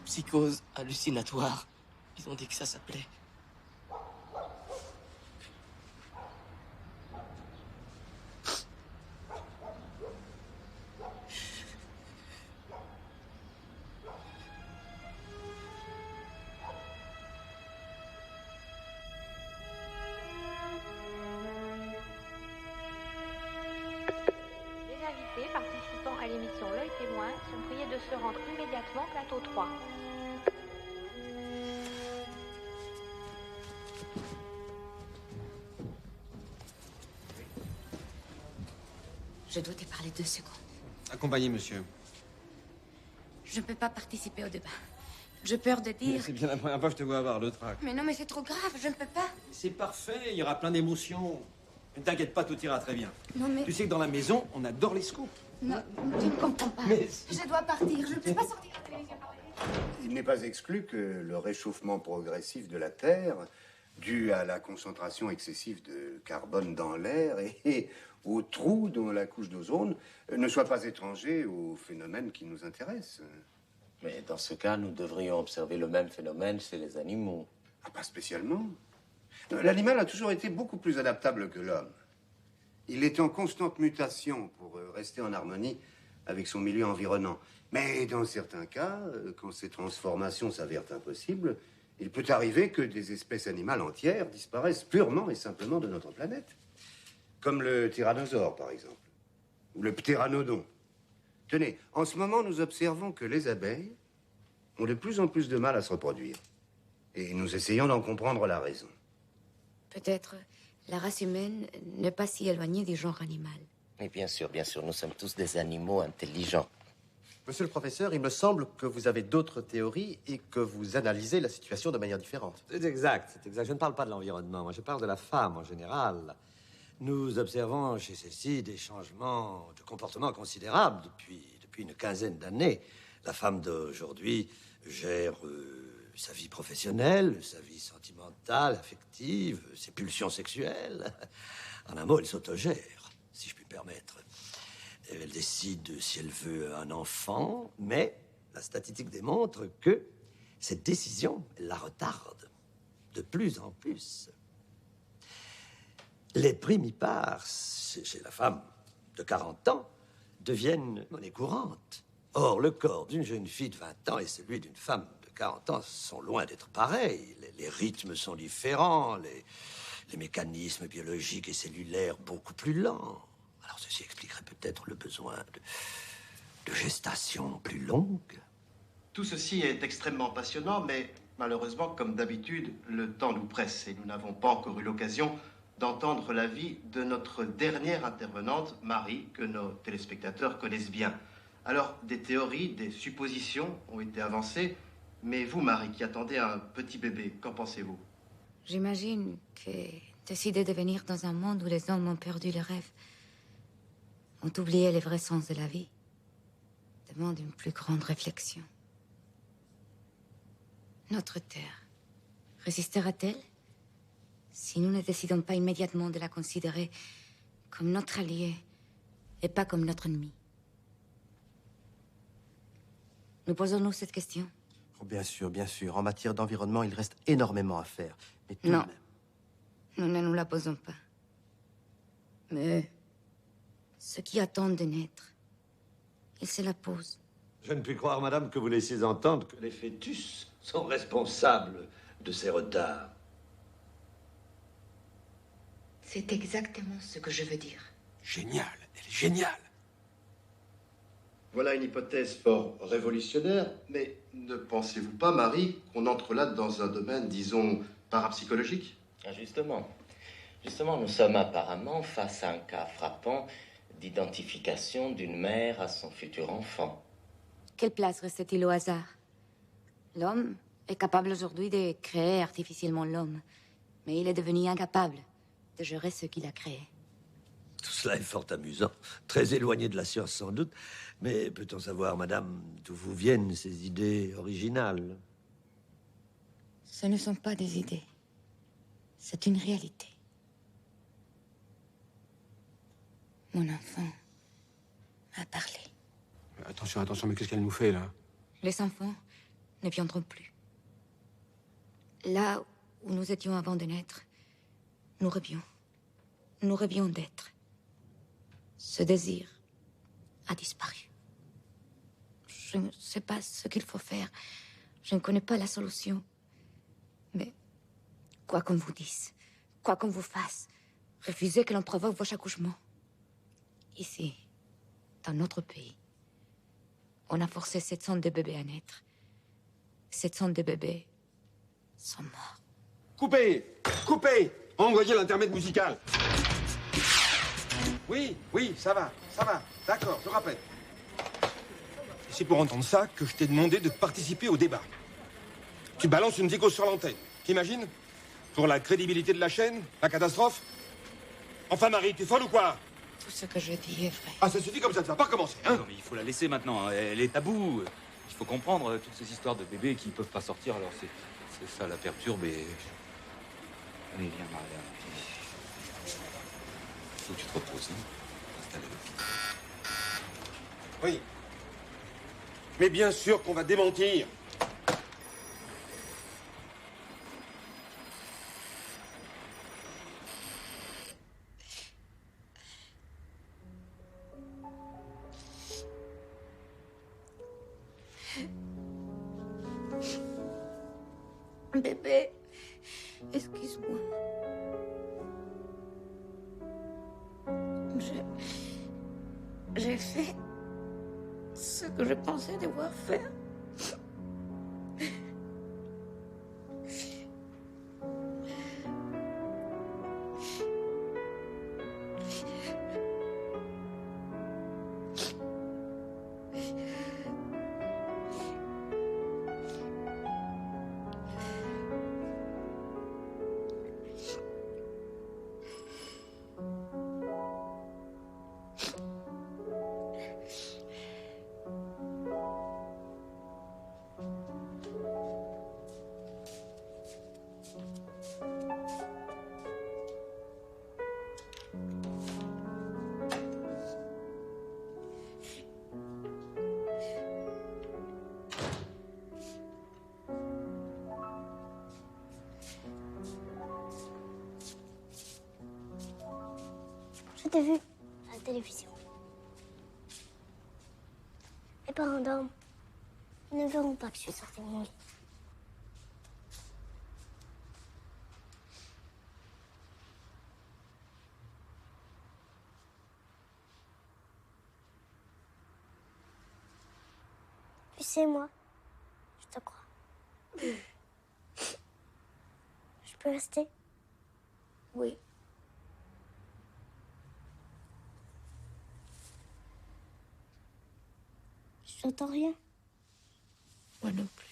Psychose hallucinatoire. Ils ont dit que ça s'appelait. Participant à l'émission L'œil témoin sont priés de se rendre immédiatement plateau 3. Je dois te parler 2 secondes. Accompagnez, monsieur. Je ne peux pas participer au débat. J'ai peur de dire... C'est bien la première fois que je te vois avoir le trac. Mais non, mais c'est trop grave, je ne peux pas. C'est parfait, il y aura plein d'émotions. Ne t'inquiète pas, tout ira très bien. Non, mais... Tu sais que dans la maison, on adore les scoops. Non, tu ne comprends pas. Mais... Je dois partir, je ne peux pas sortir à la télévision. Il n'est pas exclu que le réchauffement progressif de la Terre, dû à la concentration excessive de carbone dans l'air et aux trous dans la couche d'ozone, ne soit pas étranger au phénomène qui nous intéresse. Mais dans ce cas, nous devrions observer le même phénomène chez les animaux. Ah, pas spécialement. L'animal a toujours été beaucoup plus adaptable que l'homme. Il est en constante mutation pour rester en harmonie avec son milieu environnant. Mais dans certains cas, quand ces transformations s'avèrent impossibles, il peut arriver que des espèces animales entières disparaissent purement et simplement de notre planète. Comme le tyrannosaure, par exemple. Ou le ptéranodon. Tenez, en ce moment, nous observons que les abeilles ont de plus en plus de mal à se reproduire. Et nous essayons d'en comprendre la raison. Peut-être la race humaine n'est pas si éloignée du genre animal. Mais bien sûr, nous sommes tous des animaux intelligents. Monsieur le professeur, il me semble que vous avez d'autres théories et que vous analysez la situation de manière différente. C'est exact, c'est exact. Je ne parle pas de l'environnement, moi je parle de la femme en général. Nous observons chez celle-ci des changements de comportement considérables depuis une quinzaine d'années. La femme d'aujourd'hui gère sa vie professionnelle, sa vie sentimentale, affective, ses pulsions sexuelles. En un mot, elle s'autogère, si je puis me permettre. Elle décide si elle veut un enfant, mais la statistique démontre que cette décision, elle la retarde de plus en plus. Les primipares chez la femme de 40 ans deviennent monnaie courante. Or, le corps d'une jeune fille de 20 ans et celui d'une femme de 40 ans sont loin d'être pareils. Les rythmes sont différents, les mécanismes biologiques et cellulaires beaucoup plus lents. Alors, ceci expliquerait peut-être le besoin de gestation plus longue. Tout ceci est extrêmement passionnant, mais malheureusement, comme d'habitude, le temps nous presse et nous n'avons pas encore eu l'occasion d'entendre l'avis de notre dernière intervenante, Marie, que nos téléspectateurs connaissent bien. Alors, des théories, des suppositions ont été avancées, mais vous, Marie, qui attendez un petit bébé, qu'en pensez-vous? J'imagine que décider de venir dans un monde où les hommes ont perdu le rêve, ont oublié le vrai sens de la vie, demande une plus grande réflexion. Notre terre résistera-t-elle si nous ne décidons pas immédiatement de la considérer comme notre allié et pas comme notre ennemi? Nous posons-nous cette question? Oh, bien sûr, bien sûr. En matière d'environnement, il reste énormément à faire. Mais tout de Non. même. Nous ne nous la posons pas. Mais eux, ceux qui attendent de naître, ils se la posent. Je ne puis croire, madame, que vous laissiez entendre que les fœtus sont responsables de ces retards. C'est exactement ce que je veux dire. Génial, elle est géniale. Voilà une hypothèse fort révolutionnaire, mais ne pensez-vous pas, Marie, qu'on entre là dans un domaine, disons, parapsychologique? Ah, justement. Justement, nous sommes apparemment face à un cas frappant d'identification d'une mère à son futur enfant. Quelle place reste-t-il au hasard? L'homme est capable aujourd'hui de créer artificiellement l'homme, mais il est devenu incapable de gérer ce qu'il a créé. Tout cela est fort amusant, très éloigné de la science sans doute, mais peut-on savoir, madame, d'où vous viennent ces idées originales? Ce ne sont pas des idées. C'est une réalité. Mon enfant m'a parlé. Attention, attention, mais qu'est-ce qu'elle nous fait, là? Les enfants ne viendront plus. Là où nous étions avant de naître, nous rêvions. Nous rêvions d'être. Ce désir a disparu. Je ne sais pas ce qu'il faut faire. Je ne connais pas la solution. Mais quoi qu'on vous dise, quoi qu'on vous fasse, refusez que l'on provoque vos accouchements. Ici, dans notre pays, on a forcé 700 de bébés à naître. 700 de bébés sont morts. Coupez! Coupez! Envoyez l'intermède musical. Oui, oui, ça va. D'accord, je rappelle. C'est pour entendre ça que je t'ai demandé de participer au débat. Tu balances une zigose sur l'antenne. T'imagines? Pour la crédibilité de la chaîne, la catastrophe. Enfin, Marie, tu es folle ou quoi? Tout ce que je dis est vrai. Ah, ça suffit comme ça ne va pas recommencer, hein? Non, mais il faut la laisser maintenant. Elle est taboue. Il faut comprendre toutes ces histoires de bébés qui ne peuvent pas sortir. Alors c'est ça la perturbe et... Allez, viens, Maria. Faut que tu te reposes, hein? Installe-le. Oui. Mais bien sûr qu'on va démentir. Bébé, excuse-moi. J'ai fait ce que je pensais devoir faire. Je t'ai vu à la télévision. Les parents dorment. Ils ne verront pas que je suis sortie de mon lit. Tu sais, moi, je te crois. Je peux rester? Oui. J'entends rien. Moi non plus.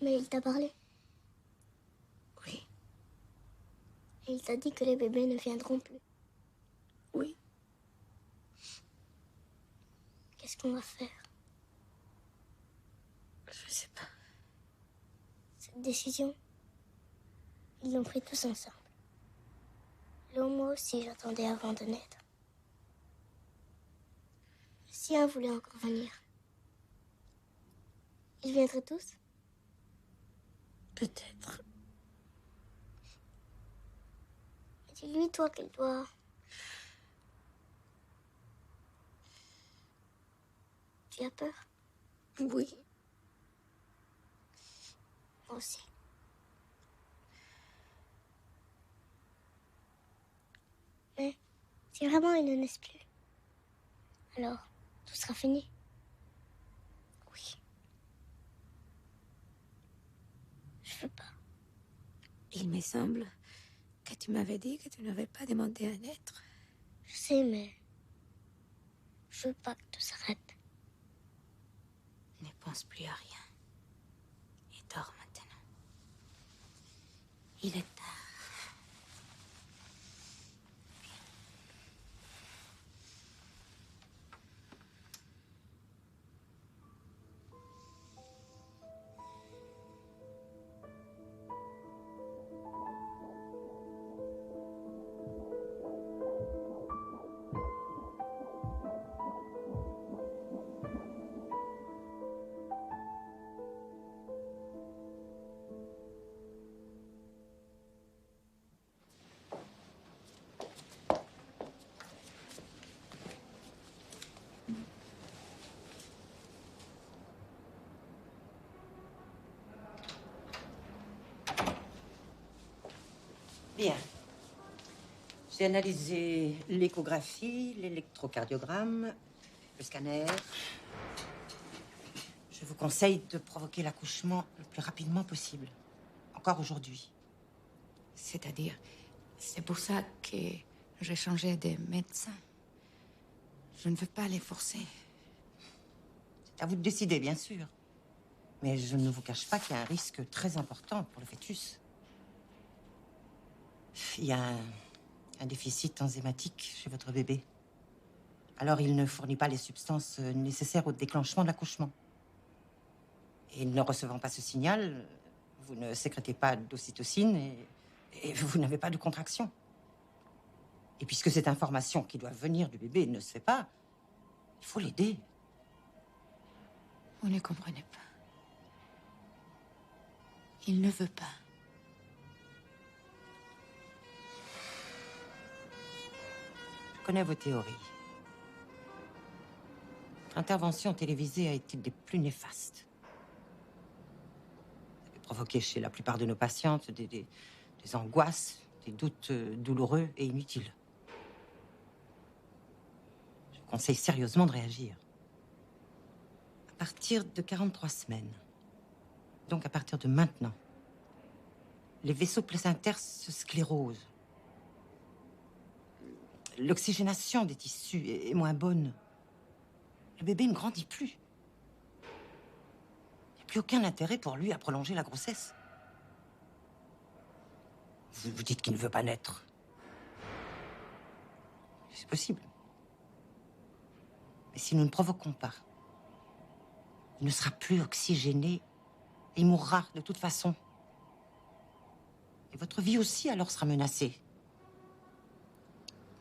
Mais il t'a parlé. Oui. Et il t'a dit que les bébés ne viendront plus. Oui. Qu'est-ce qu'on va faire? Je sais pas. Cette décision, ils l'ont pris tous ensemble. Léo, moi aussi, j'attendais avant de naître. Si un voulait encore venir, ils viendraient tous? Peut-être. Dis-lui, toi, qu'il doit... Tu as peur? Oui. Moi aussi. Mais si vraiment il ne naissent plus, alors tout sera fini. Oui. Je veux pas. Il me semble que tu m'avais dit que tu n'avais pas demandé à naître. Je sais, mais je veux pas que tout s'arrête. Ne pense plus à rien. Et dors maintenant. Il est tard. Bien. J'ai analysé l'échographie, l'électrocardiogramme, le scanner. Je vous conseille de provoquer l'accouchement le plus rapidement possible. Encore aujourd'hui. C'est-à-dire, c'est pour ça que j'ai changé de médecin. Je ne veux pas les forcer. C'est à vous de décider, bien sûr. Mais je ne vous cache pas qu'il y a un risque très important pour le fœtus. Il y a un déficit enzymatique chez votre bébé. Alors, il ne fournit pas les substances nécessaires au déclenchement de l'accouchement. Et ne recevant pas ce signal, vous ne sécrétez pas d'ocytocine et vous n'avez pas de contraction. Et puisque cette information qui doit venir du bébé ne se fait pas, il faut l'aider. Vous ne comprenez pas. Il ne veut pas. Je connais vos théories. Votre intervention télévisée a été des plus néfastes. Vous avez provoqué chez la plupart de nos patientes des angoisses, des doutes douloureux et inutiles. Je vous conseille sérieusement de réagir. À partir de 43 semaines, donc à partir de maintenant, les vaisseaux placentaires se sclérosent. L'oxygénation des tissus est moins bonne. Le bébé ne grandit plus. Il n'y a plus aucun intérêt pour lui à prolonger la grossesse. Vous vous dites qu'il ne veut pas naître. C'est possible. Mais si nous ne provoquons pas, il ne sera plus oxygéné et il mourra de toute façon. Et votre vie aussi alors sera menacée.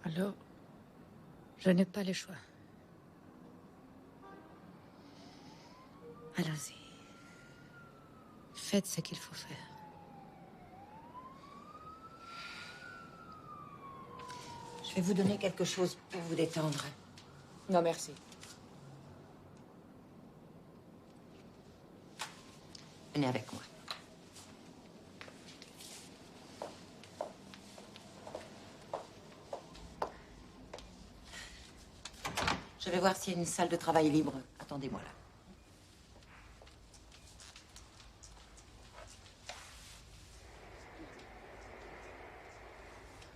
Alors, je n'ai pas le choix. Allons-y. Faites ce qu'il faut faire. Je vais vous donner quelque chose pour vous détendre. Non, merci. Venez avec moi. Je vais voir s'il y a une salle de travail libre. Attendez-moi là.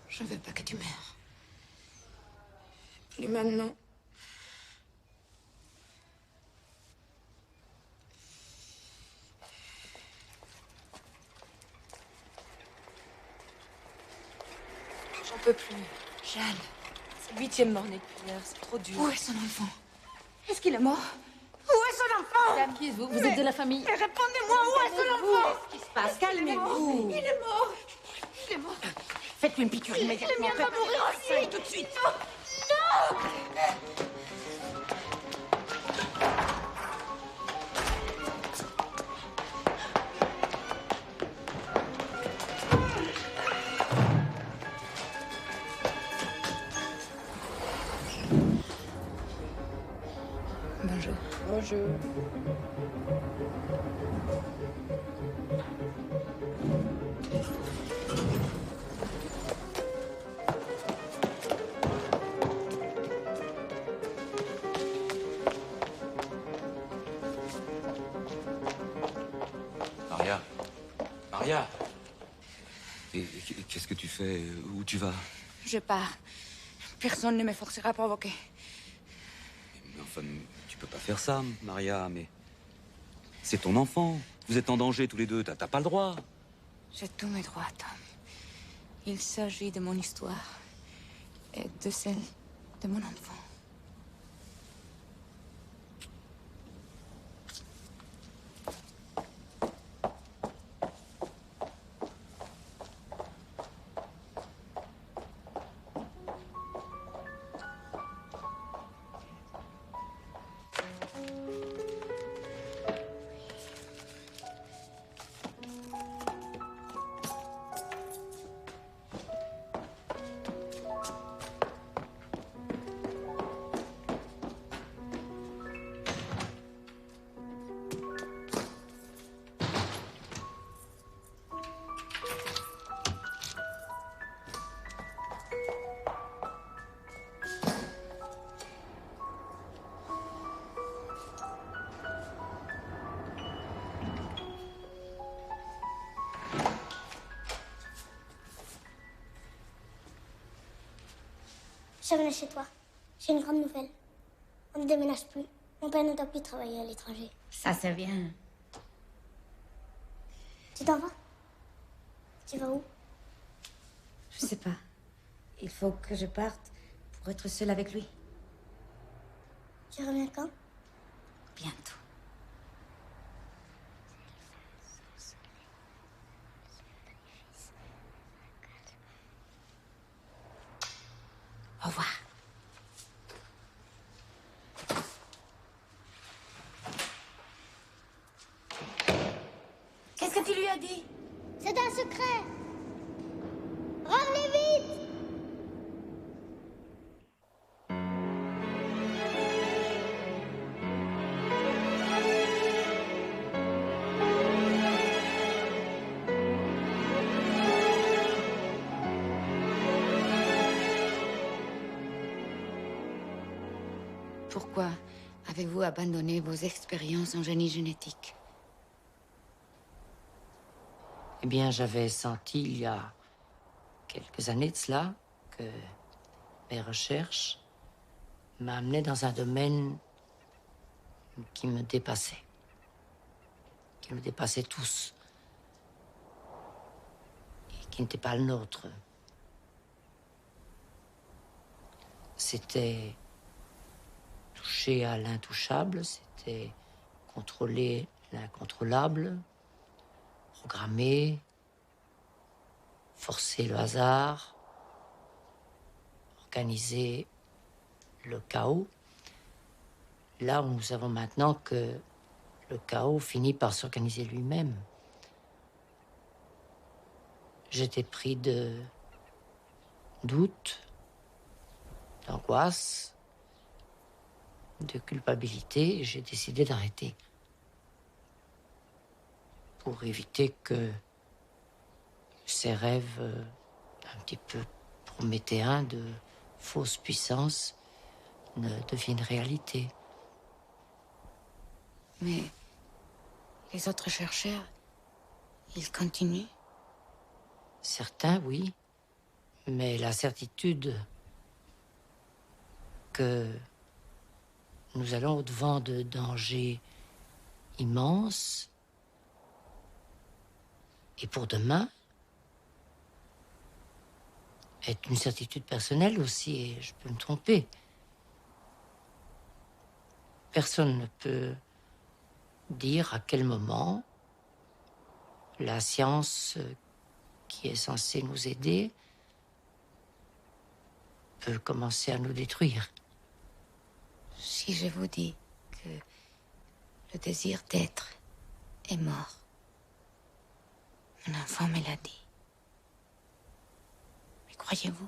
Je veux pas que tu meurs. Plus maintenant. J'en peux plus. Jeanne, c'est le 8e mort-né depuis hier, c'est trop dur. Où est son enfant? Est-ce qu'il est mort? Où est son enfant? Qui êtes-vous? Vous êtes de la famille? Mais répondez-moi, où est son enfant? Qu'est-ce qui se passe? Calmez-vous. Il est mort. Il est mort. Faites-lui une piqûre immédiatement. Le mien va mourir aussi. Tout de suite. Non. Bonjour. Bonjour. Maria. Maria. Et qu'est-ce que tu fais? Où tu vas? Je pars. Personne ne me forcera à provoquer. Mais enfin, tu peux pas faire ça, Maria, mais... C'est ton enfant. Vous êtes en danger tous les deux, t'as pas le droit. J'ai tous mes droits, Tom. Il s'agit de mon histoire et de celle de mon enfant. Je reviens chez toi. J'ai une grande nouvelle. On ne déménage plus. Mon père ne doit plus travailler à l'étranger. Ça, c'est bien. Tu t'en vas? Tu vas où? Je sais pas. Il faut que je parte pour être seule avec lui. Tu reviens quand? Bientôt. Au revoir. Qu'est-ce que tu lui as dit? C'est un secret. Revenez vite. Pourquoi avez-vous abandonné vos expériences en génie génétique? Eh bien, j'avais senti il y a quelques années de cela que mes recherches m'amenaient dans un domaine qui me dépassait tous, et qui n'était pas le nôtre. C'était toucher à l'intouchable, c'était contrôler l'incontrôlable, programmer, forcer le hasard, organiser le chaos. Là où nous savons maintenant que le chaos finit par s'organiser lui-même. J'étais pris de doutes, d'angoisse, de culpabilité, et j'ai décidé d'arrêter. Pour éviter que ces rêves un petit peu prométhéens de fausse puissance ne deviennent réalité. Mais les autres chercheurs, ils continuent? Certains, oui. Mais la certitude que nous allons au-devant de dangers immenses, et pour demain, est une certitude personnelle aussi, et je peux me tromper. Personne ne peut dire à quel moment la science qui est censée nous aider peut commencer à nous détruire. Si je vous dis que le désir d'être est mort, mon enfant me l'a dit. Mais croyez-vous?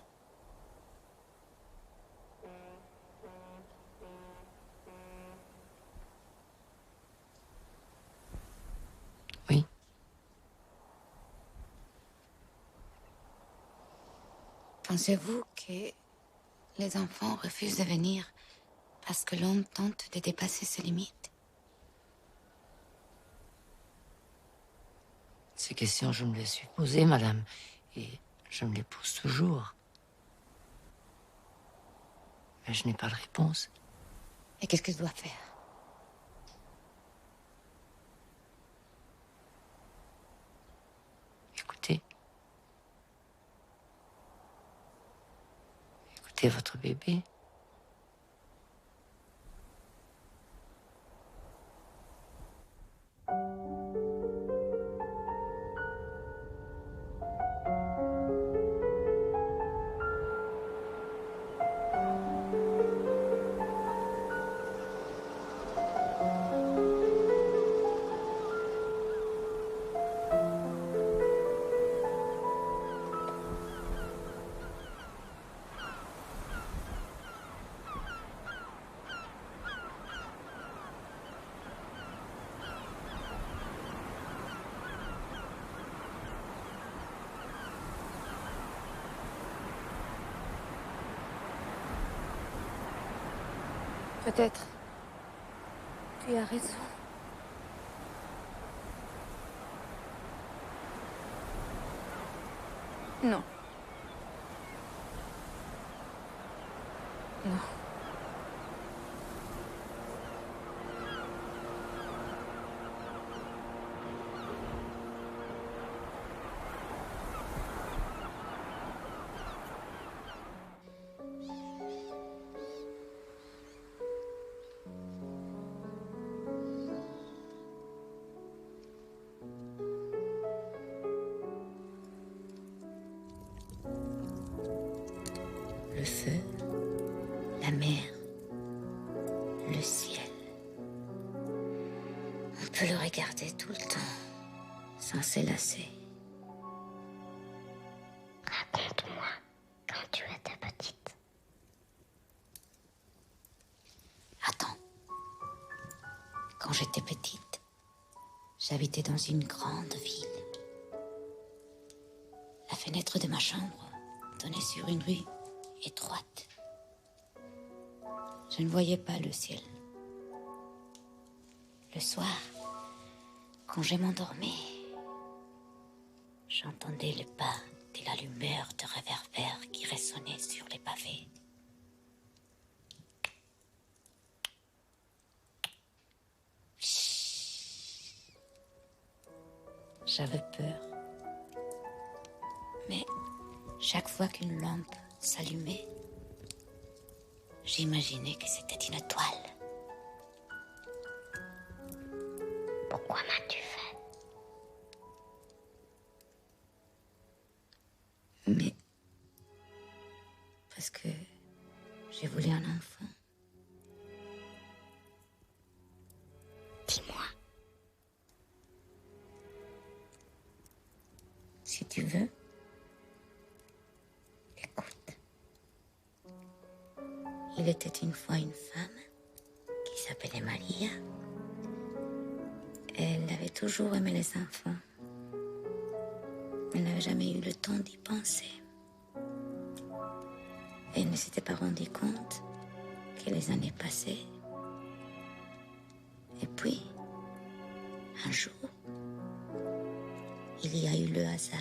Oui. Pensez-vous que les enfants refusent de venir parce que l'homme tente de dépasser ses limites? Ces questions, je me les suis posées, madame, et je me les pose toujours. Mais je n'ai pas de réponse. Et qu'est-ce que je dois faire? Écoutez. Écoutez votre bébé. Peut-être. Tu as raison. Non. Non. Le feu, la mer, le ciel. On peut le regarder tout le temps, sans se lasser. Raconte-moi quand tu étais petite. Attends. Quand j'étais petite, j'habitais dans une grande ville. La fenêtre de ma chambre donnait sur une rue étroite. Je ne voyais pas le ciel. Le soir, quand je m'endormais, j'entendais le pas de la lumière de réverbère qui résonnait sur les pavés. J'avais peur. Mais chaque fois qu'une lampe s'allumait, j'imaginais que c'était une étoile. Pourquoi m'as-tu fait? Mais parce que j'ai voulu un enfant. Dis-moi. Si tu veux, écoute. Il était une fois une femme qui s'appelait Maria. Elle avait toujours aimé les enfants. Elle n'avait jamais eu le temps d'y penser. Elle ne s'était pas rendu compte que les années passaient. Et puis, un jour, il y a eu le hasard.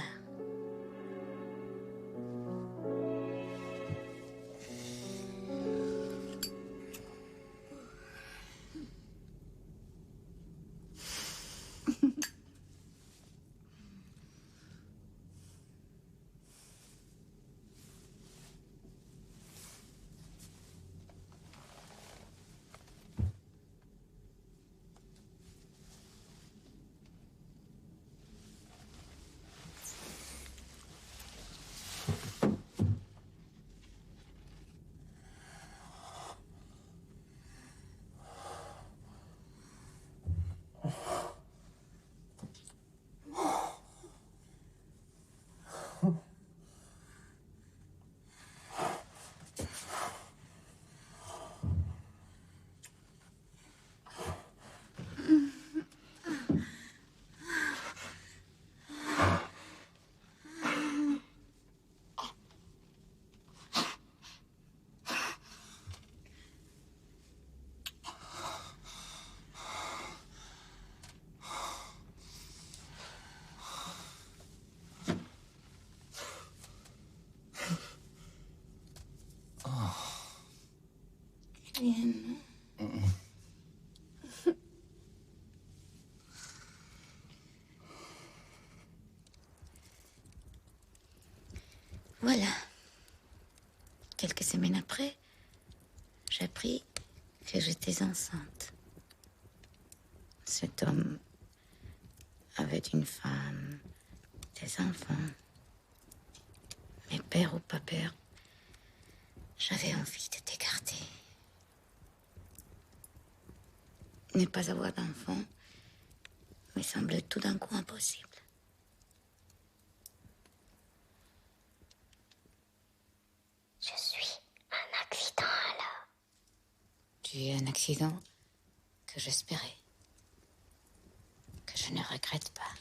rien, non? Voilà. Quelques semaines après, j'ai appris que j'étais enceinte. Cet homme avait une femme, des enfants. Mais père ou pas père, j'avais envie de t'écarter. Ne pas avoir d'enfant me semble tout d'un coup impossible. Je suis un accident alors. Tu es un accident que j'espérais, que je ne regrette pas.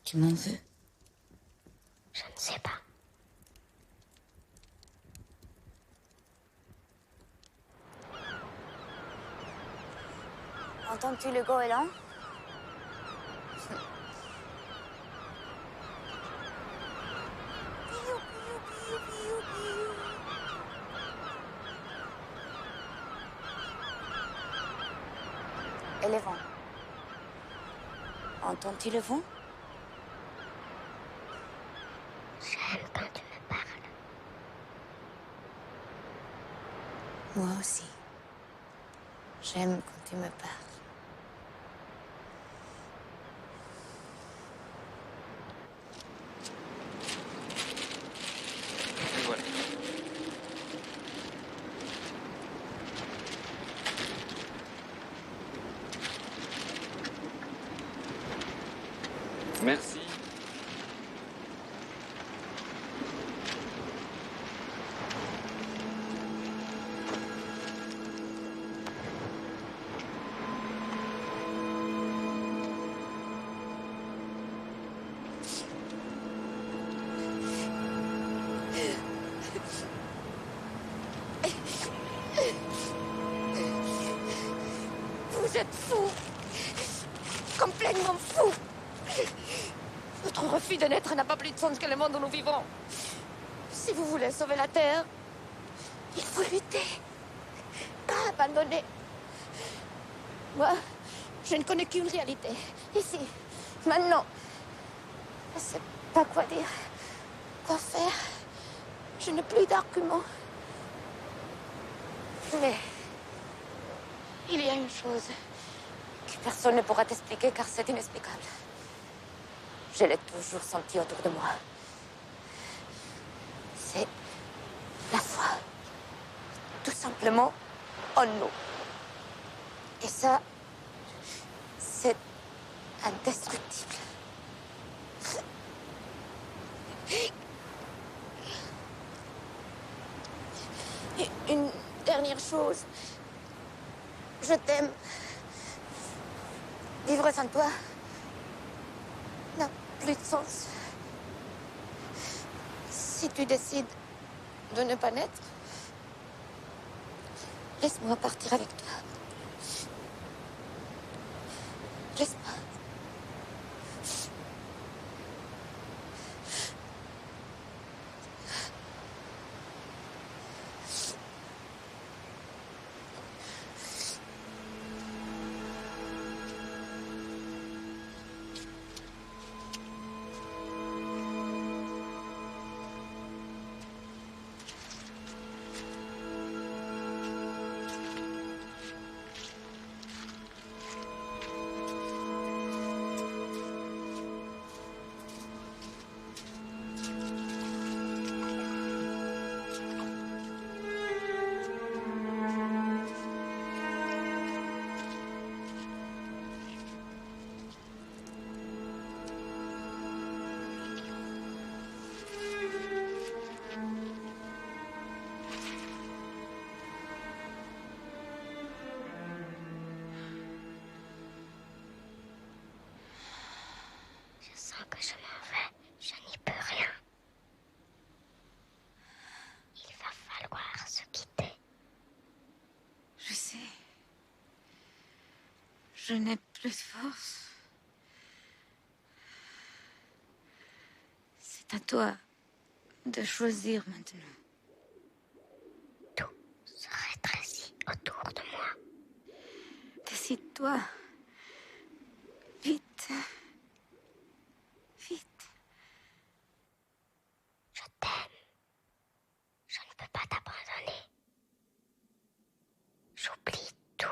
Tu m'en veux? Je ne sais pas. Entends-tu le goéland? Et le vent? Entends-tu le vent? J'aime quand tu me parles. Moi aussi. J'aime quand tu me parles. Et voilà. Merci. Vous êtes fous. Complètement fous. Votre refus de naître n'a pas plus de sens que le monde où nous vivons. Si vous voulez sauver la Terre, il faut lutter. Pas abandonner. Moi, je ne connais qu'une réalité. Ici, maintenant. Je ne sais pas quoi dire, quoi faire. Je n'ai plus d'arguments. Mais il y a une chose que personne ne pourra t'expliquer car c'est inexplicable. Je l'ai toujours senti autour de moi. C'est la foi. Tout simplement en nous. Et ça, c'est indestructible. Et une dernière chose. Je t'aime. Vivre sans toi n'a plus de sens. Si tu décides de ne pas naître, laisse-moi partir avec toi. Laisse-moi. Je sens que je m'en vais. Je n'y peux rien. Il va falloir se quitter. Je sais. Je n'ai plus de force. C'est à toi de choisir maintenant. Décide-toi. Vite. Vite. Je t'aime. Je ne peux pas t'abandonner. J'oublie tout.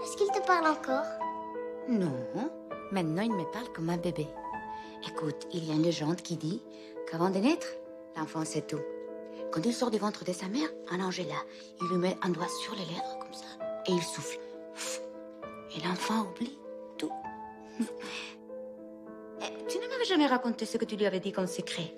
Est-ce qu'il te parle encore? Non, maintenant il me parle comme un bébé. Écoute, il y a une légende qui dit qu'avant de naître, l'enfant sait tout. Quand il sort du ventre de sa mère, un ange est là. Il lui met un doigt sur les lèvres, comme ça, et il souffle. Et l'enfant oublie tout. Eh, tu ne m'avais jamais raconté ce que tu lui avais dit comme secret.